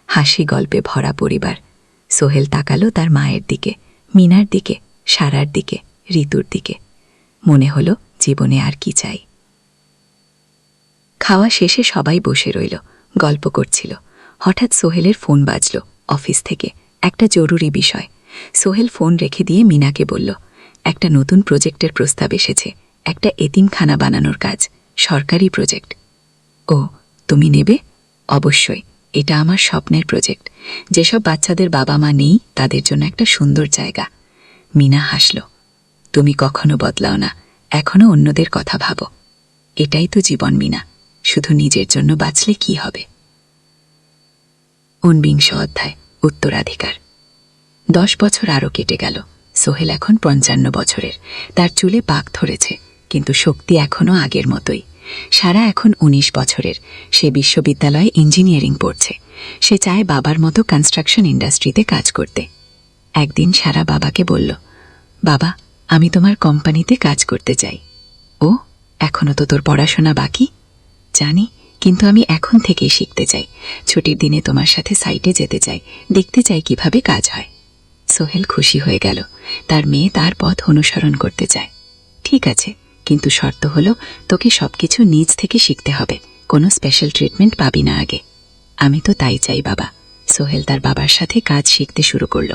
হাসি গল্পে ভরা পরিবার। সোহেল তাকালো তার মায়ের দিকে, মিনার দিকে, সারার দিকে, ঋতুর দিকে। মনে হলো, জীবনে আর কি চাই। খাওয়া শেষে সবাই বসে রইল, গল্প করছিল। হঠাৎ সোহেলের ফোন বাজল, অফিস থেকে, একটা জরুরি বিষয়। সোহেল ফোন রেখে দিয়ে মিনাকে বলল, একটা নতুন প্রজেক্টের প্রস্তাব এসেছে, একটা এতিমখানা বানানোর কাজ, সরকারি প্রজেক্ট। ও, তুমি নেবে? অবশ্যই, এটা আমার স্বপ্নের প্রজেক্ট। যেসব বাচ্চাদের বাবা মা নেই, তাদের জন্য একটা সুন্দর জায়গা। মিনা হাসল। তুমি কখনো বদলাও না, এখনো অন্যদের কথা ভাবো। এটাই তো জীবন মিনা, শুধু নিজের জন্য বাঁচলে কি হবে। 19 অধ্যায় উত্তরাধিকার। 10 বছর আরও কেটে গেল। সোহেল এখন 55 বছরের। তার চুলে পাক ধরেছে, কিন্তু শক্তি এখনও আগের মতোই। সারা এখন 19 বছরের। সে বিশ্ববিদ্যালয়ে ইঞ্জিনিয়ারিং পড়ছে। সে চায় বাবার মতো কনস্ট্রাকশন ইন্ডাস্ট্রিতে কাজ করতে। একদিন সারা বাবাকে বলল, বাবা, আমি তোমার কোম্পানিতে কাজ করতে চাই। ও, এখনো তো তোর পড়াশোনা বাকি। জানি, কিন্তু আমি এখন থেকেই শিখতে চাই। ছুটির দিনে তোমার সাথে সাইটে যেতে চাই, দেখতে চাই কিভাবে কাজ হয়। সোহেল খুশি হয়ে গেল। তার মেয়ে তার পথ অনুসরণ করতে চায়। ঠিক আছে, কিন্তু শর্ত হলো, তোকে সবকিছু নিজ থেকে শিখতে হবে। কোনো স্পেশাল ট্রিটমেন্ট পাবি না আগে। আমি তো তাই চাই বাবা। সোহেল তার বাবার সাথে কাজ শিখতে শুরু করল।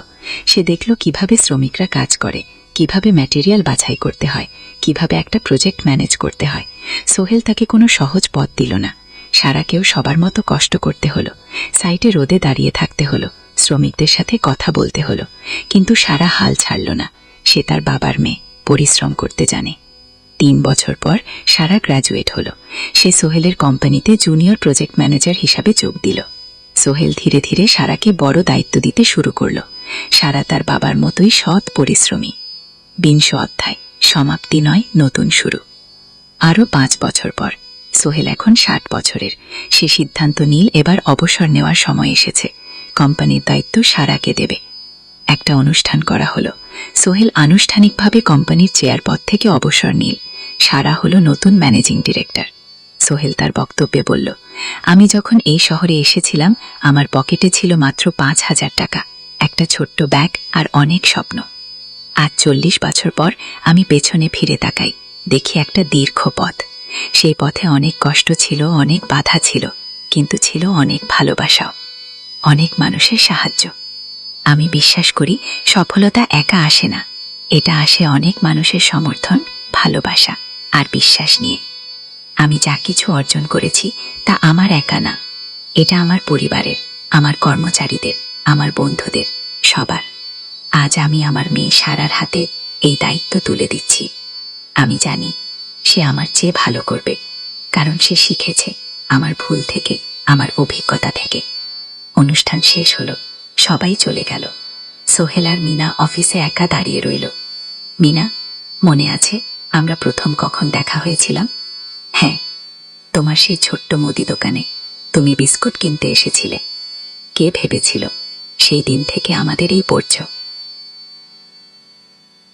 সে দেখল কিভাবে শ্রমিকরা কাজ করে, কিভাবে ম্যাটেরিয়াল বাছাই করতে হয়, কিভাবে একটা প্রজেক্ট ম্যানেজ করতে হয়। সোহেল তাকে কোনো সহজ পথ দিল না। সারাকেও সবার মতো কষ্ট করতে হলো। সাইটে রোদে দাঁড়িয়ে থাকতে হলো, শ্রমিকদের সাথে কথা বলতে হলো। কিন্তু সারা হাল ছাড়ল না। সে তার বাবার মেয়ে, পরিশ্রম করতে জানে। 3 বছর পর সারা গ্র্যাজুয়েট হলো। সে সোহেলের কোম্পানিতে জুনিয়র প্রজেক্ট ম্যানেজার হিসাবে যোগ দিল। সোহেল ধীরে ধীরে সারাকে বড় দায়িত্ব দিতে শুরু করল। সারা তার বাবার মতোই সৎ পরিশ্রমী। 20 অধ্যায় সমাপ্তি নয়, নতুন শুরু। আরও 5 বছর পর সোহেল এখন 60 বছরের। সে সিদ্ধান্ত নিল, এবার অবসর নেওয়ার সময় এসেছে। কোম্পানির দায়িত্ব সারাকে দেবে। একটা অনুষ্ঠান করা হলো। সোহেল আনুষ্ঠানিকভাবে কোম্পানির চেয়ার পদ থেকে অবসর নিল। সারা হলো নতুন ম্যানেজিং ডিরেক্টর। সোহেল তার বক্তব্যে বলল, আমি যখন এই শহরে এসেছিলাম আমার পকেটে ছিল মাত্র 5,000 টাকা, একটা ছোট্ট ব্যাগ আর অনেক স্বপ্ন। আজ 40 বছর পর আমি পেছনে ফিরে তাকাই, দেখি একটা দীর্ঘ পথ। সেই পথে অনেক কষ্ট ছিল, অনেক বাধা ছিল, কিন্তু ছিল অনেক ভালোবাসাও, অনেক মানুষের সাহায্য। আমি বিশ্বাস করি সফলতা একা আসে না, এটা আসে অনেক মানুষের সমর্থন, ভালোবাসা আর বিশ্বাস নিয়ে। আমি যা কিছু অর্জন করেছি তা আমার একা না, এটা আমার পরিবারের, আমার কর্মচারীদের, আমার বন্ধুদের, সবার। আজ আমি আমার মেয়ে সারার হাতে এই দায়িত্ব তুলে দিচ্ছি। আমি জানি সে আমার চেয়ে ভালো করবে, কারণ সে শিখেছে আমার ভুল থেকে, আমার অভিজ্ঞতা থেকে। অনুষ্ঠান শেষ হলো, সবাই চলে গেল। সোহেল আর মিনা অফিসে একা দাঁড়িয়ে রইল। মিনা, মনে আছে আমরা প্রথম কখন দেখা হয়েছিলাম? হ্যাঁ, তোমার সেই ছোট্ট মুদি দোকানে তুমি বিস্কুট কিনতে এসেছিলে। কে ভেবেছিল সেই দিন থেকে আমাদের এই পরিচয়।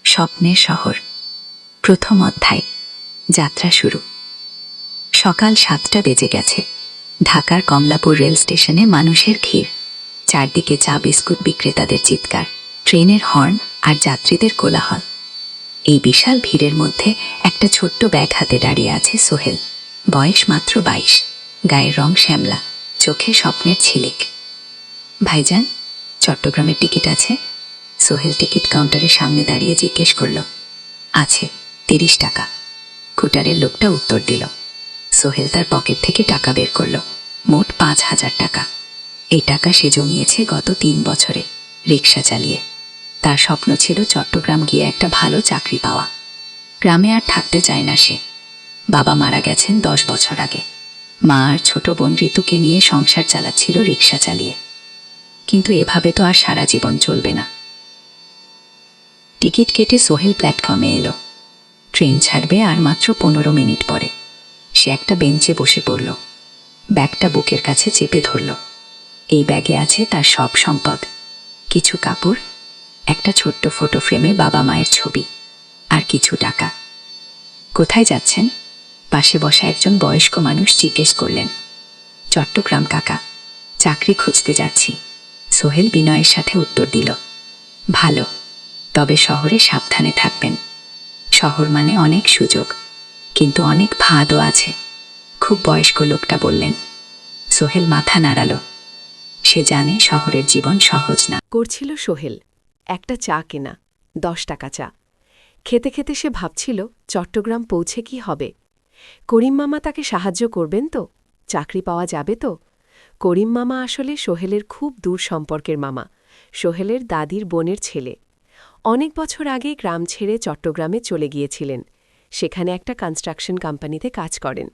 স্বপ্নের শহর, প্রথম অধ্যায়, যাত্রা শুরু। সকাল 7টা বেজে গেছে। ঢাকার কমলাপুর রেল স্টেশনে মানুষের ভিড়, চারদিকে চা বিস্কুট বিক্রেতাদের চিৎকার, ট্রেনের হর্ন আর যাত্রীদের কোলাহল। এই বিশাল ভিড়ের মধ্যে একটা ছোট্ট ব্যাগ হাতে দাঁড়িয়ে আছে সোহেল, বয়স মাত্র 22, গায়ের রং শ্যামলা, চোখে স্বপ্নের ঝিলিক। ভাইজান, চট্টগ্রামের টিকিট আছে? সোহেল টিকিট কাউন্টারের সামনে দাঁড়িয়ে জিজ্ঞেস করল। আছে, 30 টাকা। কুটারের লোকটা উত্তর দিল। সোহেল তার পকেট থেকে টাকা বের করল, মোট 5,000 টাকা। এই টাকা সে জমিয়েছে গত 3 বছরে রিক্সা চালিয়ে। তার স্বপ্ন ছিল চট্টগ্রাম গিয়ে একটা ভালো চাকরি পাওয়া। গ্রামে আর থাকতে চায় না সে। বাবা মারা গেছেন 10 বছর আগে। মা আর ছোট বোন ঋতুকে নিয়ে সংসার চালাচ্ছিল রিক্সা চালিয়ে। কিন্তু এভাবে তো আর সারা জীবন চলবে না। টিকিট কেটে সোহেল প্ল্যাটফর্মে এলো। ট্রেন ছাড়বে আর মাত্র 15 মিনিট পরে। সে একটা বেঞ্চে বসে পড়ল, ব্যাগটা বুকের কাছে চেপে ধরল। এই ব্যাগে আছে তার সব সম্পদ, কিছু কাপড়, একটা ছোট্ট ফটো ফ্রেমে বাবা মায়ের ছবি, আর কিছু টাকা। কোথায় যাচ্ছেন? পাশে বসা একজন বয়স্ক মানুষ জিজ্ঞেস করলেন। চট্টগ্রাম কাকা, চাকরি খুঁজতে যাচ্ছি। সোহেল বিনয়ের সাথে উত্তর দিল। ভালো, তবে শহরে সাবধানে থাকবেন। শহর মানে অনেক সুযোগ, কিন্তু অনেক ফাঁদও আছে। খুব বয়স্ক লোকটা বললেন। সোহেল মাথা নাড়াল। সে জানে শহরের জীবন সহজ না। করছিল সোহেল একটা চা কেনা, 10 টাকা চা। খেতে খেতে সে ভাবছিল চট্টগ্রাম পৌঁছে কি হবে। করিম মামা তাকে সাহায্য করবেন তো? চাকরি পাওয়া যাবে তো? করিম মামা আসলে সোহেলের খুব দূর সম্পর্কের মামা, সোহেলের দাদির বোনের ছেলে। অনেক বছর আগে গ্রাম ছেড়ে চট্টগ্রামে চলে গিয়েছিলেন। সেখানে একটা কনস্ট্রাকশন কোম্পানিতে কাজ করেন।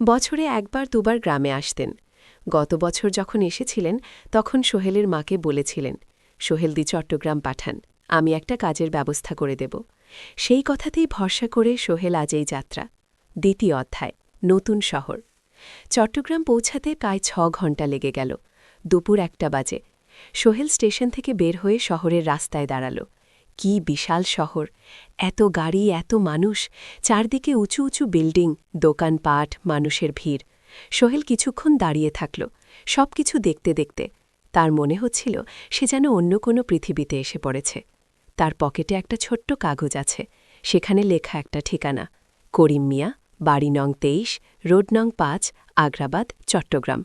বছরে 1-2বার গ্রামে আসতেন। গত বছর যখন এসেছিলেন তখন সোহেলের মাকে বলেছিলেন, সোহেলদি চট্টগ্রাম পাঠান, আমি একটা কাজের ব্যবস্থা করে দেব। সেই কথাতেই ভরসা করে সোহেল আজ এই যাত্রা। দ্বিতীয় অধ্যায়, নতুন শহর। চট্টগ্রাম পৌঁছাতে প্রায় 6 ঘণ্টা লেগে গেল। দুপুর 1টা বাজে। সোহেল স্টেশন থেকে বের হয়ে শহরের রাস্তায় দাঁড়াল। কি বিশাল শহর! এত গাড়ি, এত মানুষ, চারদিকে উঁচু উঁচু বিল্ডিং, দোকানপাট, মানুষের ভিড়। সোহেল কিছুক্ষণ দাঁড়িয়ে থাকল, সব কিছু দেখতে দেখতে। তার মনে হচ্ছিল সে যেন অন্য কোনো পৃথিবীতে এসে পড়েছে। তার পকেটে একটা ছোট্ট কাগজ আছে, সেখানে লেখা একটা ঠিকানা, করিম মিয়া, বাড়ি নং 23, রোড নং 5, আগ্রাবাদ, চট্টগ্রাম।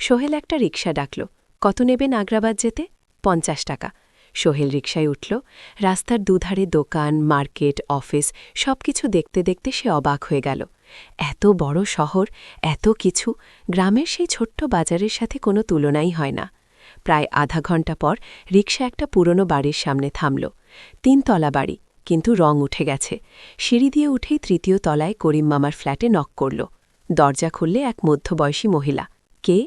সোহেল একটা রিকশা ডাকল। কত নেবেন আগ্রাবাদ যেতে? 50 টাকা। সোহেল রিকশায় উঠল। রাস্তার দুধারে দোকান, মার্কেট, অফিস, সবকিছু দেখতে দেখতে সে অবাক হয়ে গেল। এত বড় শহর, এত কিছু, গ্রামের সেই ছোট্ট বাজারের সাথে কোনো তুলনাই হয় না। প্রায় আধা ঘণ্টা পর রিকশা একটা পুরনো বাড়ির সামনে থামল। 3 তলা বাড়ি, কিন্তু রং উঠে গেছে। সিঁড়ি দিয়ে উঠেই 3য় তলায় করিম মামার ফ্ল্যাটে নক করল। দরজা খুললে এক মধ্যবয়সী মহিলা। কে?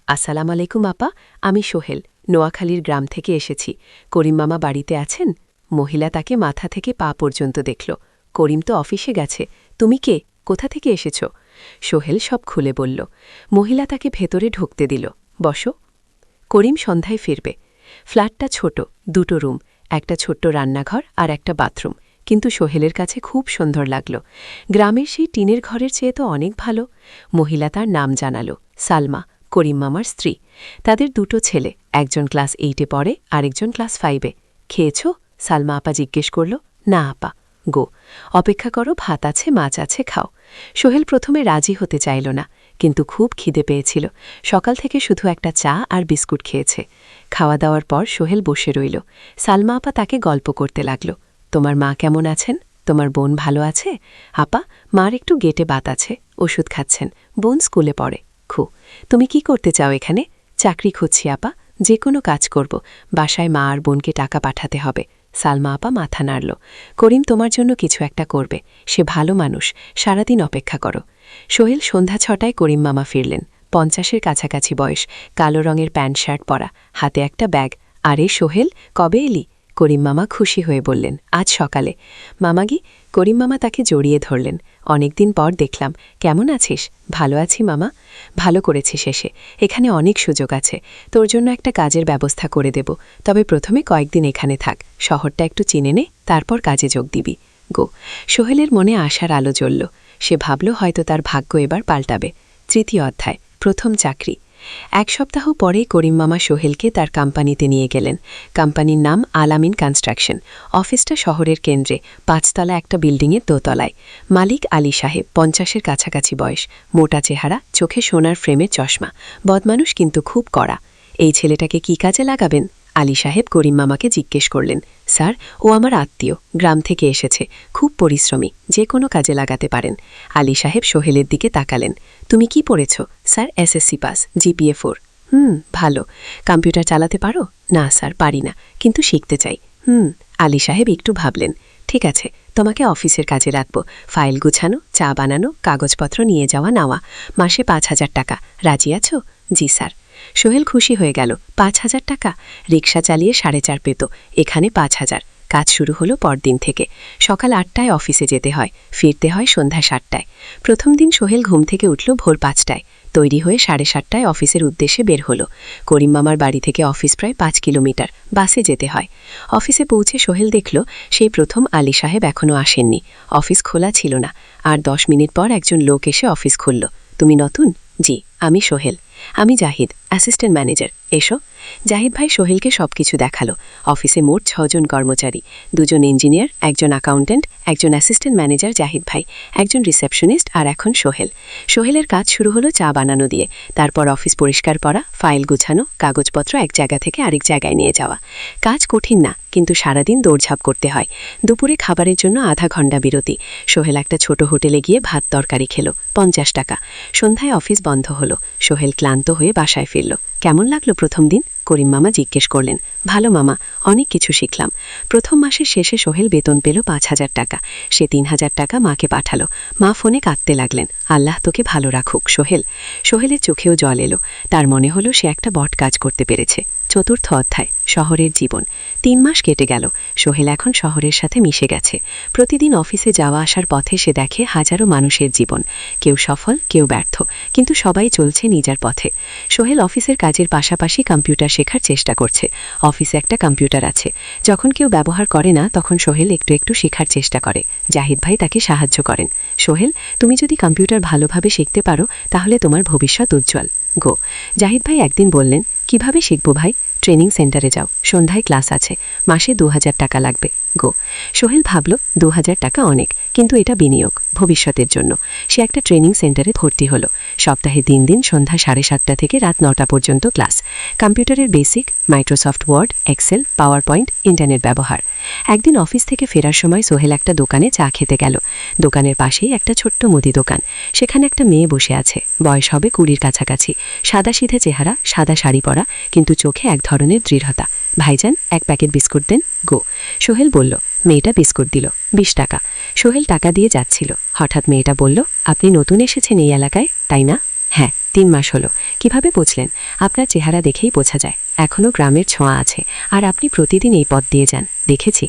আসসালাম আলাইকুম আপা, আমি সোহেল, নোয়াখালীর গ্রাম থেকে এসেছি। করিম মামা বাড়িতে আছেন? মহিলা তাকে মাথা থেকে পা পর্যন্ত দেখল। করিম তো অফিসে গেছে। তুমি কে? কোথা থেকে এসেছ? সোহেল সব খুলে বলল। মহিলা তাকে ভেতরে ঢুকতে দিল। বসো। করিম সন্ধ্যায় ফিরবে। ফ্ল্যাটটা ছোট, 2টো রুম, একটা ছোট্ট রান্নাঘর আর একটা বাথরুম, কিন্তু সোহেলের কাছে খুব সুন্দর লাগল। গ্রামের সেই টিনের ঘরের চেয়ে তো অনেক ভালো। মহিলা তার নাম জানালো, সালমা, করিম মামার স্ত্রী। তাদের দুটো ছেলে, একজন ক্লাস 8-এ পড়ে, আরেকজন ক্লাস 5-এ। খেয়েছ? সালমা আপা জিজ্ঞেস করল। না আপা। গো, অপেক্ষা করো, ভাত আছে, মাছ আছে, খাও। সোহেল প্রথমে রাজি হতে চাইল না, কিন্তু খুব খিদে পেয়েছিল। সকাল থেকে শুধু একটা চা আর বিস্কুট খেয়েছে। খাওয়া দাওয়ার পর সোহেল বসে রইল। সালমা আপা তাকে গল্প করতে লাগল। তোমার মা কেমন আছেন? তোমার বোন ভালো আছে? আপা, মার একটু গেটে বাত আছে, ওষুধ খাচ্ছেন, বোন স্কুলে পড়ে। খু, তুমি কি করতে চাও এখানে? চাকরি খুঁজছি আপা, যে কোনো কাজ করব, বাসায় মা আর বোনকে টাকা পাঠাতে হবে। সালমা আপা মাথা নাড়ল। করিম তোমার জন্য কিছু একটা করবে, সে ভালো মানুষ, সারাদিন অপেক্ষা করো। সোহেল সন্ধ্যা 6টায় করিম মামা ফিরলেন। 50-এর কাছাকাছি বয়স, কালো রঙের প্যান্ট শার্ট পরা, হাতে একটা ব্যাগ। আরে সোহেল, কবে এলি? করিম মামা খুশি হয়ে বললেন, আজ সকালে। মামাগি? করিম মামা তাকে জড়িয়ে ধরলেন। অনেকদিন পর দেখলাম, কেমন আছিস? ভালো আছি মামা। ভালো করেছিস এসে, এখানে অনেক সুযোগ আছে, তোর জন্য একটা কাজের ব্যবস্থা করে দেব, তবে প্রথমে কয়েকদিন এখানে থাক, শহরটা একটু চিনে নে, তারপর কাজে যোগ দিবি। গো। সোহেলের মনে আশার আলো জ্বলল। সে ভাবল হয়তো তার ভাগ্য এবার পাল্টাবে। 3য় অধ্যায়, প্রথম চাকরি। 1 সপ্তাহ পরেই করিম মামা সোহেলকে তার কোম্পানিতে নিয়ে গেলেন। কোম্পানির নাম আলামিন কনস্ট্রাকশন। অফিসটা শহরের কেন্দ্রে, 5 তলা একটা বিল্ডিংয়ের দোতলায়। মালিক আলী সাহেব, 50-এর কাছাকাছি বয়স, মোটা চেহারা, চোখে সোনার ফ্রেমের চশমা, বদমানুষ কিন্তু খুব কড়া। এই ছেলেটাকে কি কাজে লাগাবেন? আলী সাহেব করিম মামাকে জিজ্ঞেস করলেন। স্যার, ও আমার আত্মীয়, গ্রাম থেকে এসেছে, খুব পরিশ্রমী, যে কোনো কাজে লাগাতে পারেন। আলী সাহেব সোহেলের দিকে তাকালেন। তুমি কি পড়েছ? Sir, SSC pass, GPA 4। ভালো। কম্পিউটার চালাতে পারো? না স্যার, পারি না, কিন্তু শিখতে চাই। আলী সাহেব একটু ভাবলেন। ঠিক আছে, তোমাকে অফিসের কাজে রাখব, ফাইল গুছানো, চা বানানো, কাগজপত্র নিয়ে যাওয়া নেওয়া, মাসে 5,000 টাকা। রাজি আছো? জি স্যার। সোহেল খুশি হয়ে গেল। 5,000 টাকা? রিকশা চালিয়ে 4.5 পেত, এখানে 5,000। কাজ শুরু হলো পরদিন থেকে। সকাল 8টায় অফিসে যেতে হয়, ফিরতে হয় সন্ধ্যা 7টায়। প্রথম দিন সোহেল ঘুম থেকে উঠল ভোর 5টায়, তৈরি হয়ে 7:30টায় অফিসের উদ্দেশ্যে বের হলো। করিম মামার বাড়ি থেকে অফিস প্রায় 5 কিলোমিটার, বাসে যেতে হয়। অফিসে পৌঁছে সোহেল দেখল সেই প্রথম আলী সাহেব এখনও আসেননি। অফিস খোলা ছিল না। আর 10 মিনিট পর একজন লোক এসে অফিস খুলল। তুমি নতুন? জি, আমি সোহেল। আমি জাহিদ, অ্যাসিস্ট্যান্ট ম্যানেজার। এসো। জাহিদ ভাই সোহেলকে সবকিছু দেখালো। অফিসে মোট 6 জন কর্মচারী, 2 জন ইঞ্জিনিয়ার, একজন অ্যাকাউন্ট্যান্ট, একজন অ্যাসিস্ট্যান্ট ম্যানেজার জাহিদ ভাই, একজন রিসেপশনিস্ট, আর এখন সোহেল। সোহেলের কাজ শুরু হলো চা বানানো দিয়ে, তারপর অফিস পরিষ্কার করা, ফাইল গুছানো, কাগজপত্র এক জায়গা থেকে আরেক জায়গায় নিয়ে যাওয়া। কাজ কঠিন না, কিন্তু সারাদিন দৌড়ঝাঁপ করতে হয়। দুপুরে খাবারের জন্য আধা ঘণ্টা বিরতি। সোহেল একটা ছোট হোটেলে গিয়ে ভাত তরকারি খেল, 50 টাকা। সন্ধ্যায় অফিস বন্ধ হলো। সোহেল ক্লান্ত হয়ে বাসায় ফিরল। কেমন লাগলো প্রথম দিন? করিম মামা জিজ্ঞেস করলেন। ভালো মামা, অনেক কিছু শিখলাম। প্রথম মাসের শেষে সোহেল বেতন পেল 5,000 টাকা। সে 3,000 টাকা মাকে পাঠালো। মা ফোনে কাঁদতে লাগলেন। আল্লাহ তোকে ভালো রাখুক সোহেল। সোহেলের চোখেও জল এলো। তার মনে হলো সে একটা বট কাজ করতে পেরেছে। চতুর্থ অধ্যায়, শহরের জীবন। 3 মাস কেটে গেল। সোহেল এখন শহরের সাথে মিশে গেছে। প্রতিদিন অফিসে যাওয়া আসার পথে সে দেখে হাজারো মানুষের জীবন, কেউ সফল, কেউ ব্যর্থ, কিন্তু সবাই চলছে নিজের পথে। সোহেল অফিসের কাজের পাশাপাশি কম্পিউটার শেখার চেষ্টা করছে। অফিসে একটা কম্পিউটার আছে। যখন কেউ ব্যবহার করে না, তখন সোহেল একটু একটু শেখার চেষ্টা করে। জাহিদ ভাই তাকে সাহায্য করেন। সোহেল, তুমি যদি কম্পিউটার ভালোভাবে শিখতে পারো, তাহলে তোমার ভবিষ্যৎ উজ্জ্বল। গো। জাহিদ ভাই একদিন বললেন, কিভাবে শিখব ভাই? ট্রেনিং সেন্টারে যাও, সন্ধ্যায় ক্লাস আছে, মাসে 2,000 টাকা লাগবে। গো। সোহেল ভাবল 2,000 টাকা অনেক, কিন্তু এটা বিনিয়োগ, ভবিষ্যতের জন্য। সে একটা ট্রেনিং সেন্টারে ভর্তি হলো। সপ্তাহে 3 দিন সন্ধ্যা 7:30 থেকে রাত 9টা পর্যন্ত ক্লাস। কম্পিউটারের basic, Microsoft Word, Excel, PowerPoint, internet ব্যবহার। একদিন অফিস থেকে ফেরার সময় সোহেল একটা দোকানে চা খেতে গেল। দোকানের পাশেই একটা ছোট্ট মুদি দোকান। সেখানে একটা মেয়ে বসে আছে, বয়স হবে 20-র কাছাকাছি। সাদাসিধে চেহারা, সাদা শাড়ি পরা, কিন্তু চোখে এক ধরনের দৃঢ়তা। ভাইজান, 1 প্যাকেট বিস্কুট দেন। গো। সোহেল বলল। মেয়েটা বিস্কুট দিল। 20 টাকা। সোহেল টাকা দিয়ে যাচ্ছিল। হঠাৎ মেয়েটা বলল, আপনি নতুন এসেছেন এই এলাকায়, তাই না? হ্যাঁ, 3 মাস হলো। কিভাবে বুঝলেন? আপনার চেহারা দেখেই বোঝা যায়, এখনও গ্রামের ছোঁয়া আছে, আর আপনি প্রতিদিন এই পথ দিয়ে যান, দেখেছি।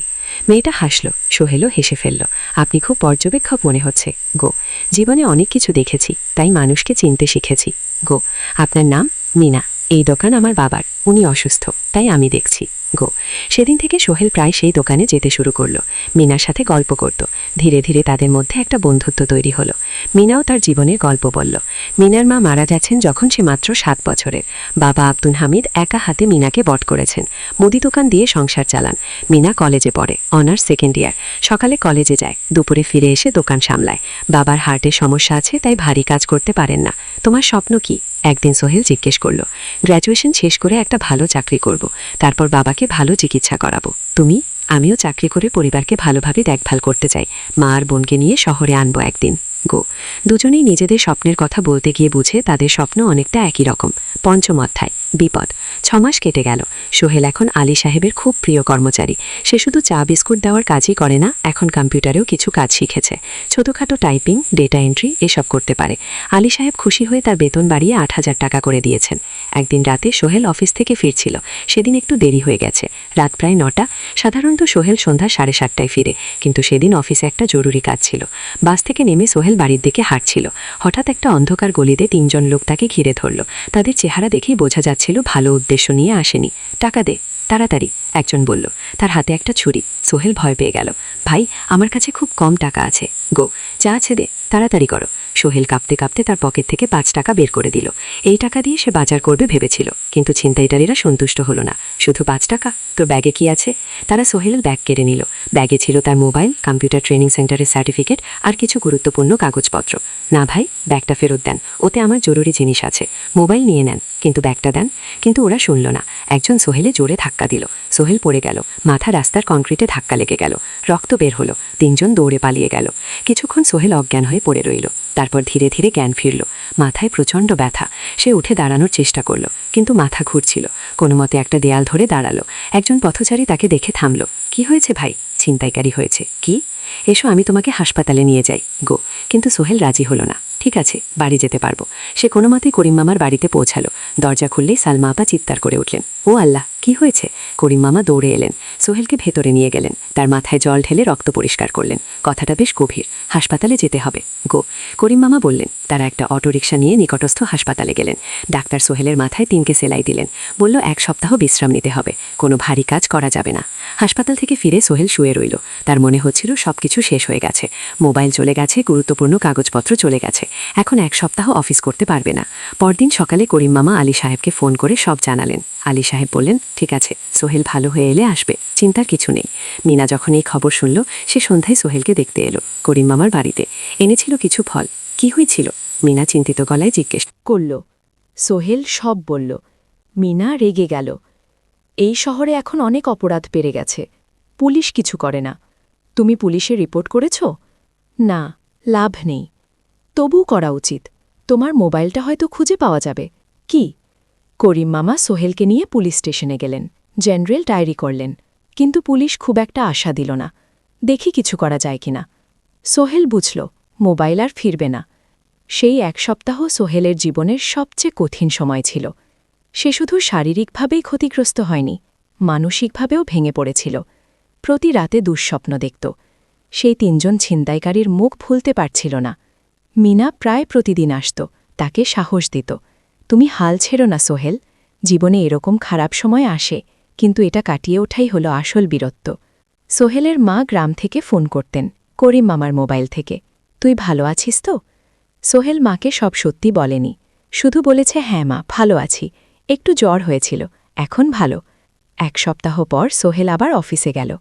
মেয়েটা হাসল। সোহেলও হেসে ফেলল। আপনি খুব পর্যবেক্ষক মনে হচ্ছে। গো। জীবনে অনেক কিছু দেখেছি, তাই মানুষকে চিনতে শিখেছি। গো। আপনার নাম? মিনা। এই দোকান আমার বাবার, উনি অসুস্থ, তাই আমি দেখছি। গো সেদিন থেকে সোহেল প্রায় সেই দোকানে যেতে শুরু করলো। মিনার সাথে গল্প করত। ধীরে ধীরে তাদের মধ্যে একটা বন্ধুত্ব তৈরি হলো। মিনাও তার জীবনের গল্প বলল। মিনার মা মারা যাচ্ছেন যখন সে মাত্র 7 বছরের। বাবা আব্দুল হামিদ একা হাতে মিনাকে বট করেছেন। মুদি দোকান দিয়ে সংসার চালান। মিনা কলেজে পড়ে, অনার্স সেকেন্ড ইয়ার। সকালে কলেজে যায়, দুপুরে ফিরে এসে দোকান সামলায়। বাবার হার্টের সমস্যা আছে, তাই ভারী কাজ করতে পারেন না। তোমার স্বপ্ন কি? একদিন সোহেল জিজ্ঞেস করল। গ্র্যাজুয়েশন শেষ করে একটা ভালো চাকরি করব, তারপর বাবাকে ভালো চিকিৎসা করাবো। তুমি? আমিও চাকরি করে পরিবারকে ভালোভাবে দেখভাল করতে চাই। মা আর বোনকে নিয়ে শহরে আনবো একদিন। গো দুজনেই নিজেদের স্বপ্নের কথা বলতে গিয়ে বুঝে তাদের স্বপ্ন অনেকটা একই রকম। পঞ্চম অধ্যায়, বিপদ। 6 মাস কেটে গেল। সোহেল এখন আলী সাহেবের খুব প্রিয় কর্মচারী। সে শুধু চা বিস্কুট দেওয়ার কাজই করে না, এখন কম্পিউটারেও কিছু কাজ শিখেছে। ছোটখাটো টাইপিং, ডেটা এন্ট্রি এসব করতে পারে। আলী সাহেব খুশি হয়ে তার বেতন বাড়িয়ে 8,000 টাকা করে দিয়েছেন। একদিন রাতে সোহেল অফিস থেকে ফিরছিল। সেদিন একটু দেরি হয়ে গেছে, রাত প্রায় 9টা। সাধারণত সোহেল সন্ধ্যা 7:30টায় ফিরে, কিন্তু সেদিন অফিসে একটা জরুরি কাজ ছিল। বাস থেকে নেমে সোহেল বাড়ির দিকে হাঁটছিল। হঠাৎ একটা অন্ধকার গলিতে 3 জন লোক তাকে ঘিরে ধরল। তাদের চেহারা দেখেই বোঝা যাচ্ছিল ভালো উদ্দেশ্য নিয়ে আসেনি। টাকা দে, তাড়াতাড়ি, একজন বলল। তার হাতে একটা ছুরি। সোহেল ভয় পেয়ে গেল। ভাই, আমার কাছে খুব কম টাকা আছে। গো, যা আছে দে, তাড়াতাড়ি করো। সোহেল কাঁপতে কাঁপতে তার পকেট থেকে 5 টাকা বের করে দিল। এই টাকা দিয়ে সে বাজার করবে ভেবেছিল, কিন্তু ছিনতাইকারীরা সন্তুষ্ট হলো না। শুধু 5 টাকা? তোর ব্যাগে কি আছে? তারা সোহেলের ব্যাগ কেড়ে নিল। ব্যাগে ছিল তার মোবাইল, কম্পিউটার ট্রেনিং সেন্টারের সার্টিফিকেট আর কিছু গুরুত্বপূর্ণ কাগজপত্র। না ভাই, ব্যাগটা ফেরত দেন, ওতে আমার জরুরি জিনিস আছে। মোবাইল নিয়ে নেন, কিন্তু ব্যাগটা দেন। কিন্তু ওরা শুনল না। একজন সোহেলে জোরে ধাক্কা দিল। সোহেল পড়ে গেল। মাথা রাস্তার কংক্রিটে ধাক্কা লেগে গেল। রক্ত বের হলো। 3 জন দৌড়ে পালিয়ে গেল। কিছুক্ষণ সোহেল অজ্ঞান হয়ে পড়ে রইল। তারপর ধীরে ধীরে জ্ঞান ফিরল। মাথায় প্রচণ্ড ব্যথা। সে উঠে দাঁড়ানোর চেষ্টা করল, কিন্তু মাথা ঘুরছিল। কোনো মতে একটা দেয়াল ধরে দাঁড়ালো। একজন পথচারী তাকে দেখে থামল। কি হয়েছে ভাই? ছিনতাইকারী হয়েছে। কি? এসো, আমি তোমাকে হাসপাতালে নিয়ে যাই। গো, কিন্তু সোহেল রাজি হলো না। ঠিক আছে, বাড়ি যেতে পারবো। সে কোনো মতেই করিম মামার বাড়িতে পৌঁছালো। দরজা খুললেই সালমা আপা চিৎকার করে উঠলেন। ও আল্লাহ, কি হয়েছে? করিম মামা দৌড়ে এলেন। সোহেলকে ভেতরে নিয়ে গেলেন। তার মাথায় জল ঢেলে রক্ত পরিষ্কার করলেন। কথাটা বেশ গভীর। হাসপাতালে যেতে হবে। গো, করিম মামা বললেন। তারা একটা অটোরিকশা নিয়ে নিকটস্থ হাসপাতালে গেলেন। ডাক্তার সোহেলের মাথায় 3কে সেলাই দিলেন। বলল 1 সপ্তাহ বিশ্রাম নিতে হবে, কোনো ভারী কাজ করা যাবে না। হাসপাতাল থেকে ফিরে সোহেল শুয়ে রইল। তার মনে হচ্ছিল সবকিছু শেষ হয়ে গেছে। মোবাইল চলে গেছে, গুরুত্বপূর্ণ কাগজপত্র চলে গেছে। এখন 1 সপ্তাহ অফিস করতে পারবে না। পরদিন সকালে করিম মামা আলী সাহেবকে ফোন করে সব জানালেন। আলী সাহেব বললেন, ঠিক আছে, সোহেল ভালো হয়ে এলে আসবে, চিন্তার কিছু নেই। মিনা যখন এই খবর শুনল, সে সন্ধ্যায় সোহেলকে দেখতে এলো করিম মামার বাড়িতে। এনেছিল কিছু ফল। কি হয়েছিল? মিনা চিন্তিত গলায় জিজ্ঞেস করল। সোহেল সব বলল। মিনা রেগে গেল। এই শহরে এখন অনেক অপরাধ বেড়ে গেছে, পুলিশ কিছু করে না। তুমি পুলিশে রিপোর্ট করেছ? না, লাভ নেই। তবু করা উচিত। তোমার মোবাইলটা হয়তো খুঁজে পাওয়া যাবে। কি? করিম মামা সোহেলকে নিয়ে পুলিশ স্টেশনে গেলেন। জেনারেল ডায়েরি করলেন, কিন্তু পুলিশ খুব একটা আশা দিল না। দেখি কিছু করা যায় কিনা। সোহেল বুঝল মোবাইল আর ফিরবে না। সেই 1 সপ্তাহ সোহেলের জীবনের সবচেয়ে কঠিন সময় ছিল। সে শুধু শারীরিকভাবেই ক্ষতিগ্রস্ত হয়নি, মানসিকভাবেও ভেঙে পড়েছিল। প্রতি রাতে দুঃস্বপ্ন দেখত। সেই 3 জন ছিনতাইকারীর মুখ ভুলতে পারছিল না। মিনা প্রায় প্রতিদিন আসত, তাকে সাহস দিত। তুমি হাল ছেড়ো না সোহেল, জীবনে এরকম খারাপ সময় আসে, কিন্তু এটা কাটিয়ে ওঠাই হলো আসল বীরত্ব। সোহেলের মা গ্রাম থেকে ফোন করতেন, করিম মামার মোবাইল থেকে। তুই ভালো আছিস তো? সোহেল মাকে সব সত্যি বলেনি, শুধু বলেছে, হ্যাঁ মা, ভালো আছি, একটু জ্বর হয়েছিল, এখন ভালো। 1 সপ্তাহ পর সোহেল আবার অফিসে গেল।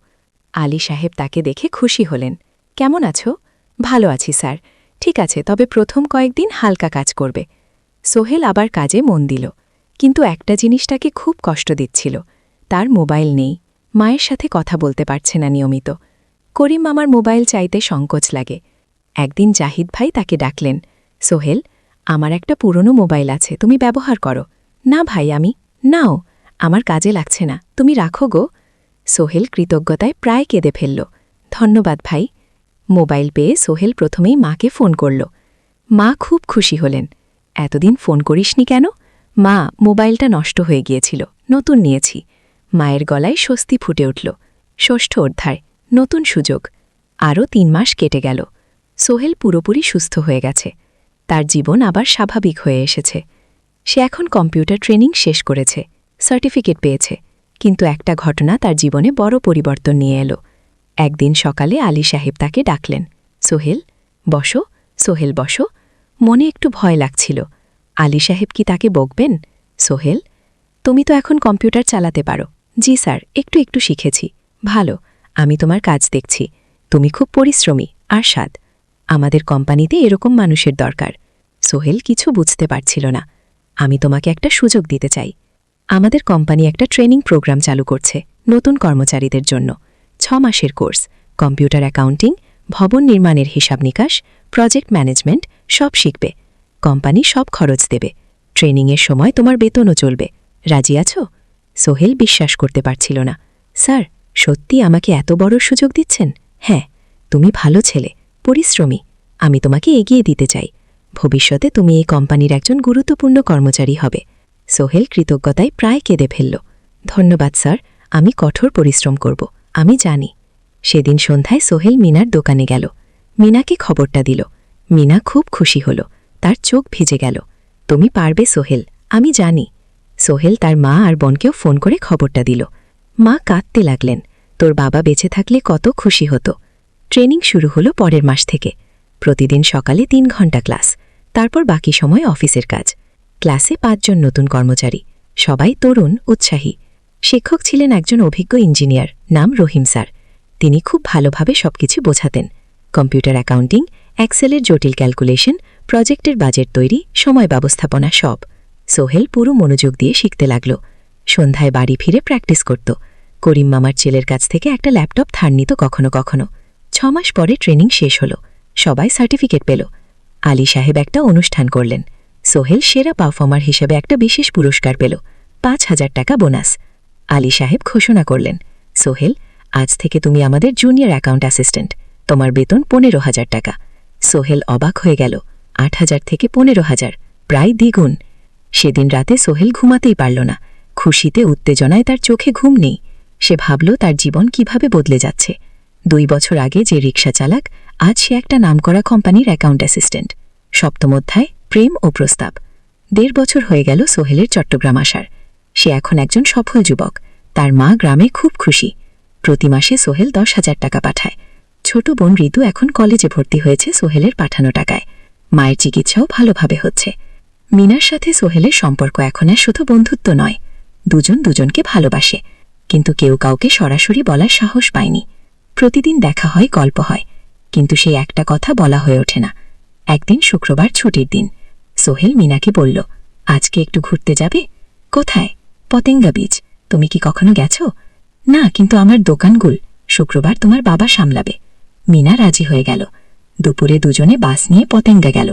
আলী সাহেব তাকে দেখে খুশি হলেন। কেমন আছো? ভালো আছি স্যার। ঠিক আছে, তবে প্রথম কয়েকদিন হালকা কাজ করবে। সোহেল আবার কাজে মন দিল, কিন্তু একটা জিনিস তাকে খুব কষ্ট দিচ্ছিল। তার মোবাইল নেই, মায়ের সাথে কথা বলতে পারছে না নিয়মিত। করিম মামার মোবাইল চাইতে সংকোচ লাগে। একদিন জাহিদ ভাই তাকে ডাকলেন, সোহেল, আমার একটা পুরনো মোবাইল আছে, তুমি ব্যবহার করো। না ভাই, আমি। নাও, আমার কাজে লাগছে না, তুমি রাখো গো। সোহেল কৃতজ্ঞতায় প্রায় কেঁদে ফেলল। ধন্যবাদ ভাই। মোবাইল পেয়ে সোহেল প্রথমেই মাকে ফোন করল। মা খুব খুশি হলেন। এতদিন ফোন করিসনি কেন? মা, মোবাইলটা নষ্ট হয়ে গিয়েছিল, নতুন নিয়েছি। মায়ের গলায় স্বস্তি ফুটে উঠল। ষষ্ঠ অধ্যায়, নতুন সুযোগ। আরও 3 মাস কেটে গেল। সোহেল পুরোপুরি সুস্থ হয়ে গেছে। তার জীবন আবার স্বাভাবিক হয়ে এসেছে। সে এখন কম্পিউটার ট্রেনিং শেষ করেছে, সার্টিফিকেট পেয়েছে। কিন্তু একটা ঘটনা তার জীবনে বড় পরিবর্তন নিয়ে এলো। একদিন সকালে আলী সাহেব তাকে ডাকলেন, সোহেল বসো। সোহেল বসো। মনে একটু ভয় লাগছিল। আলী সাহেব কি তাকে বকবেন? সোহেল, তুমি তো এখন কম্পিউটার চালাতে পারো। জি স্যার, একটু একটু শিখেছি। ভালো, আমি তোমার কাজ দেখছি। তুমি খুব পরিশ্রমী আর স্বাদ। আমাদের কোম্পানিতে এরকম মানুষের দরকার। সোহেল কিছু বুঝতে পারছিল না। আমি তোমাকে একটা সুযোগ দিতে চাই। আমাদের কোম্পানি একটা ট্রেনিং প্রোগ্রাম চালু করছে নতুন কর্মচারীদের জন্য। 6 মাসের কোর্স, কম্পিউটার অ্যাকাউন্টিং, ভবন নির্মাণের হিসাব নিকাশ, প্রজেক্ট ম্যানেজমেন্ট সব শিখবে। কোম্পানি সব খরচ দেবে। ট্রেনিংয়ের সময় তোমার বেতনও চলবে। রাজি আছো? সোহেল বিশ্বাস করতে পারছিল না। স্যার, সত্যি আমাকে এত বড় সুযোগ দিচ্ছেন? হ্যাঁ, তুমি ভালো ছেলে, পরিশ্রমী। আমি তোমাকে এগিয়ে দিতে চাই। ভবিষ্যতে তুমি এই কোম্পানির একজন গুরুত্বপূর্ণ কর্মচারী হবে। সোহেল কৃতজ্ঞতায় প্রায় কেঁদে ফেলল। ধন্যবাদ স্যার, আমি কঠোর পরিশ্রম করব, আমি জানি। সেদিন সন্ধ্যায় সোহেল মিনার দোকানে গেল। মিনাকে খবরটা দিল। মিনা খুব খুশি হল, তার চোখ ভিজে গেল। তুমি পারবে সোহেল, আমি জানি। সোহেল তার মা আর বোনকেও ফোন করে খবরটা দিল। মা কাঁদতে লাগলেন, তোর বাবা বেঁচে থাকলে কত খুশি হতো। ট্রেনিং শুরু হলো পরের মাস থেকে। প্রতিদিন সকালে 3 ঘন্টা ক্লাস, তারপর বাকি সময় অফিসের কাজ। ক্লাসে 5 জন নতুন কর্মচারী, সবাই তরুণ, উৎসাহী। শিক্ষক ছিলেন একজন অভিজ্ঞ ইঞ্জিনিয়ার, নাম রহিম স্যার। তিনি খুব ভালোভাবে সবকিছু বোঝাতেন। কম্পিউটার অ্যাকাউন্টিং, এক্সেলের জটিল ক্যালকুলেশন, প্রজেক্টের বাজেট তৈরি, সময় ব্যবস্থাপনা সব। সোহেল পুরো মনোযোগ দিয়ে শিখতে লাগল। সন্ধ্যায় বাড়ি ফিরে প্র্যাকটিস করত। করিম মামার ছেলের কাছ থেকে একটা ল্যাপটপ ধার নিত কখনো কখনো। 6 মাস পরে ট্রেনিং শেষ হল, সবাই সার্টিফিকেট পেল। আলী সাহেব একটা অনুষ্ঠান করলেন। সোহেল সেরা পারফর্মার হিসেবে একটা বিশেষ পুরস্কার পেল, 5,000 টাকা বোনাস। আলী সাহেব ঘোষণা করলেন, সোহেল, আজ থেকে তুমি আমাদের জুনিয়র অ্যাকাউন্ট অ্যাসিস্ট্যান্ট। তোমার বেতন 15,000 টাকা। সোহেল অবাক হয়ে গেল। 8,000 থেকে 15,000, প্রায় দ্বিগুণ। সেদিন রাতে সোহেল ঘুমাতেই পারল না। খুশিতে উত্তেজনায় তার চোখে ঘুম নেই। সে ভাবল তার জীবন কিভাবে বদলে যাচ্ছে। 2 বছর আগে যে রিকশা চালাক, আজ সে একটা নামকরা কোম্পানির অ্যাকাউন্ট অ্যাসিস্ট্যান্ট। 7ম অধ্যায়, প্রেম ও প্রস্তাব। 1.5 বছর হয়ে গেল সোহেলের চট্টগ্রাম আসার। সে এখন একজন সফল যুবক। তার মা গ্রামে খুব খুশি। প্রতি মাসে সোহেল 10,000 টাকা পাঠায়। ছোট বোন ঋতু এখন কলেজে ভর্তি হয়েছে সোহেলের পাঠানো টাকায়। মায়ের চিকিৎসাও ভালোভাবে হচ্ছে। মিনার সাথে সোহেলের সম্পর্ক এখন আর শুধু বন্ধুত্ব নয়, দুজন দুজনকে ভালোবাসে। কিন্তু কেউ কাউকে সরাসরি বলার সাহস পায়নি। প্রতিদিন দেখা হয়, গল্প হয়, কিন্তু সেই একটা কথা বলা হয়ে ওঠে না। একদিন শুক্রবার ছুটির দিন। সোহেল মিনাকে বলল, আজকে একটু ঘুরতে যাবে? কোথায়? পতেঙ্গা বিচ। তুমি কি কখনো গেছো? না, কিন্তু আমার দোকানগুল শুক্রবার তোমার বাবা সামলাবে। মিনা রাজি হয়ে গেল। দুপুরে দুজনে বাস নিয়ে পতেঙ্গা গেল।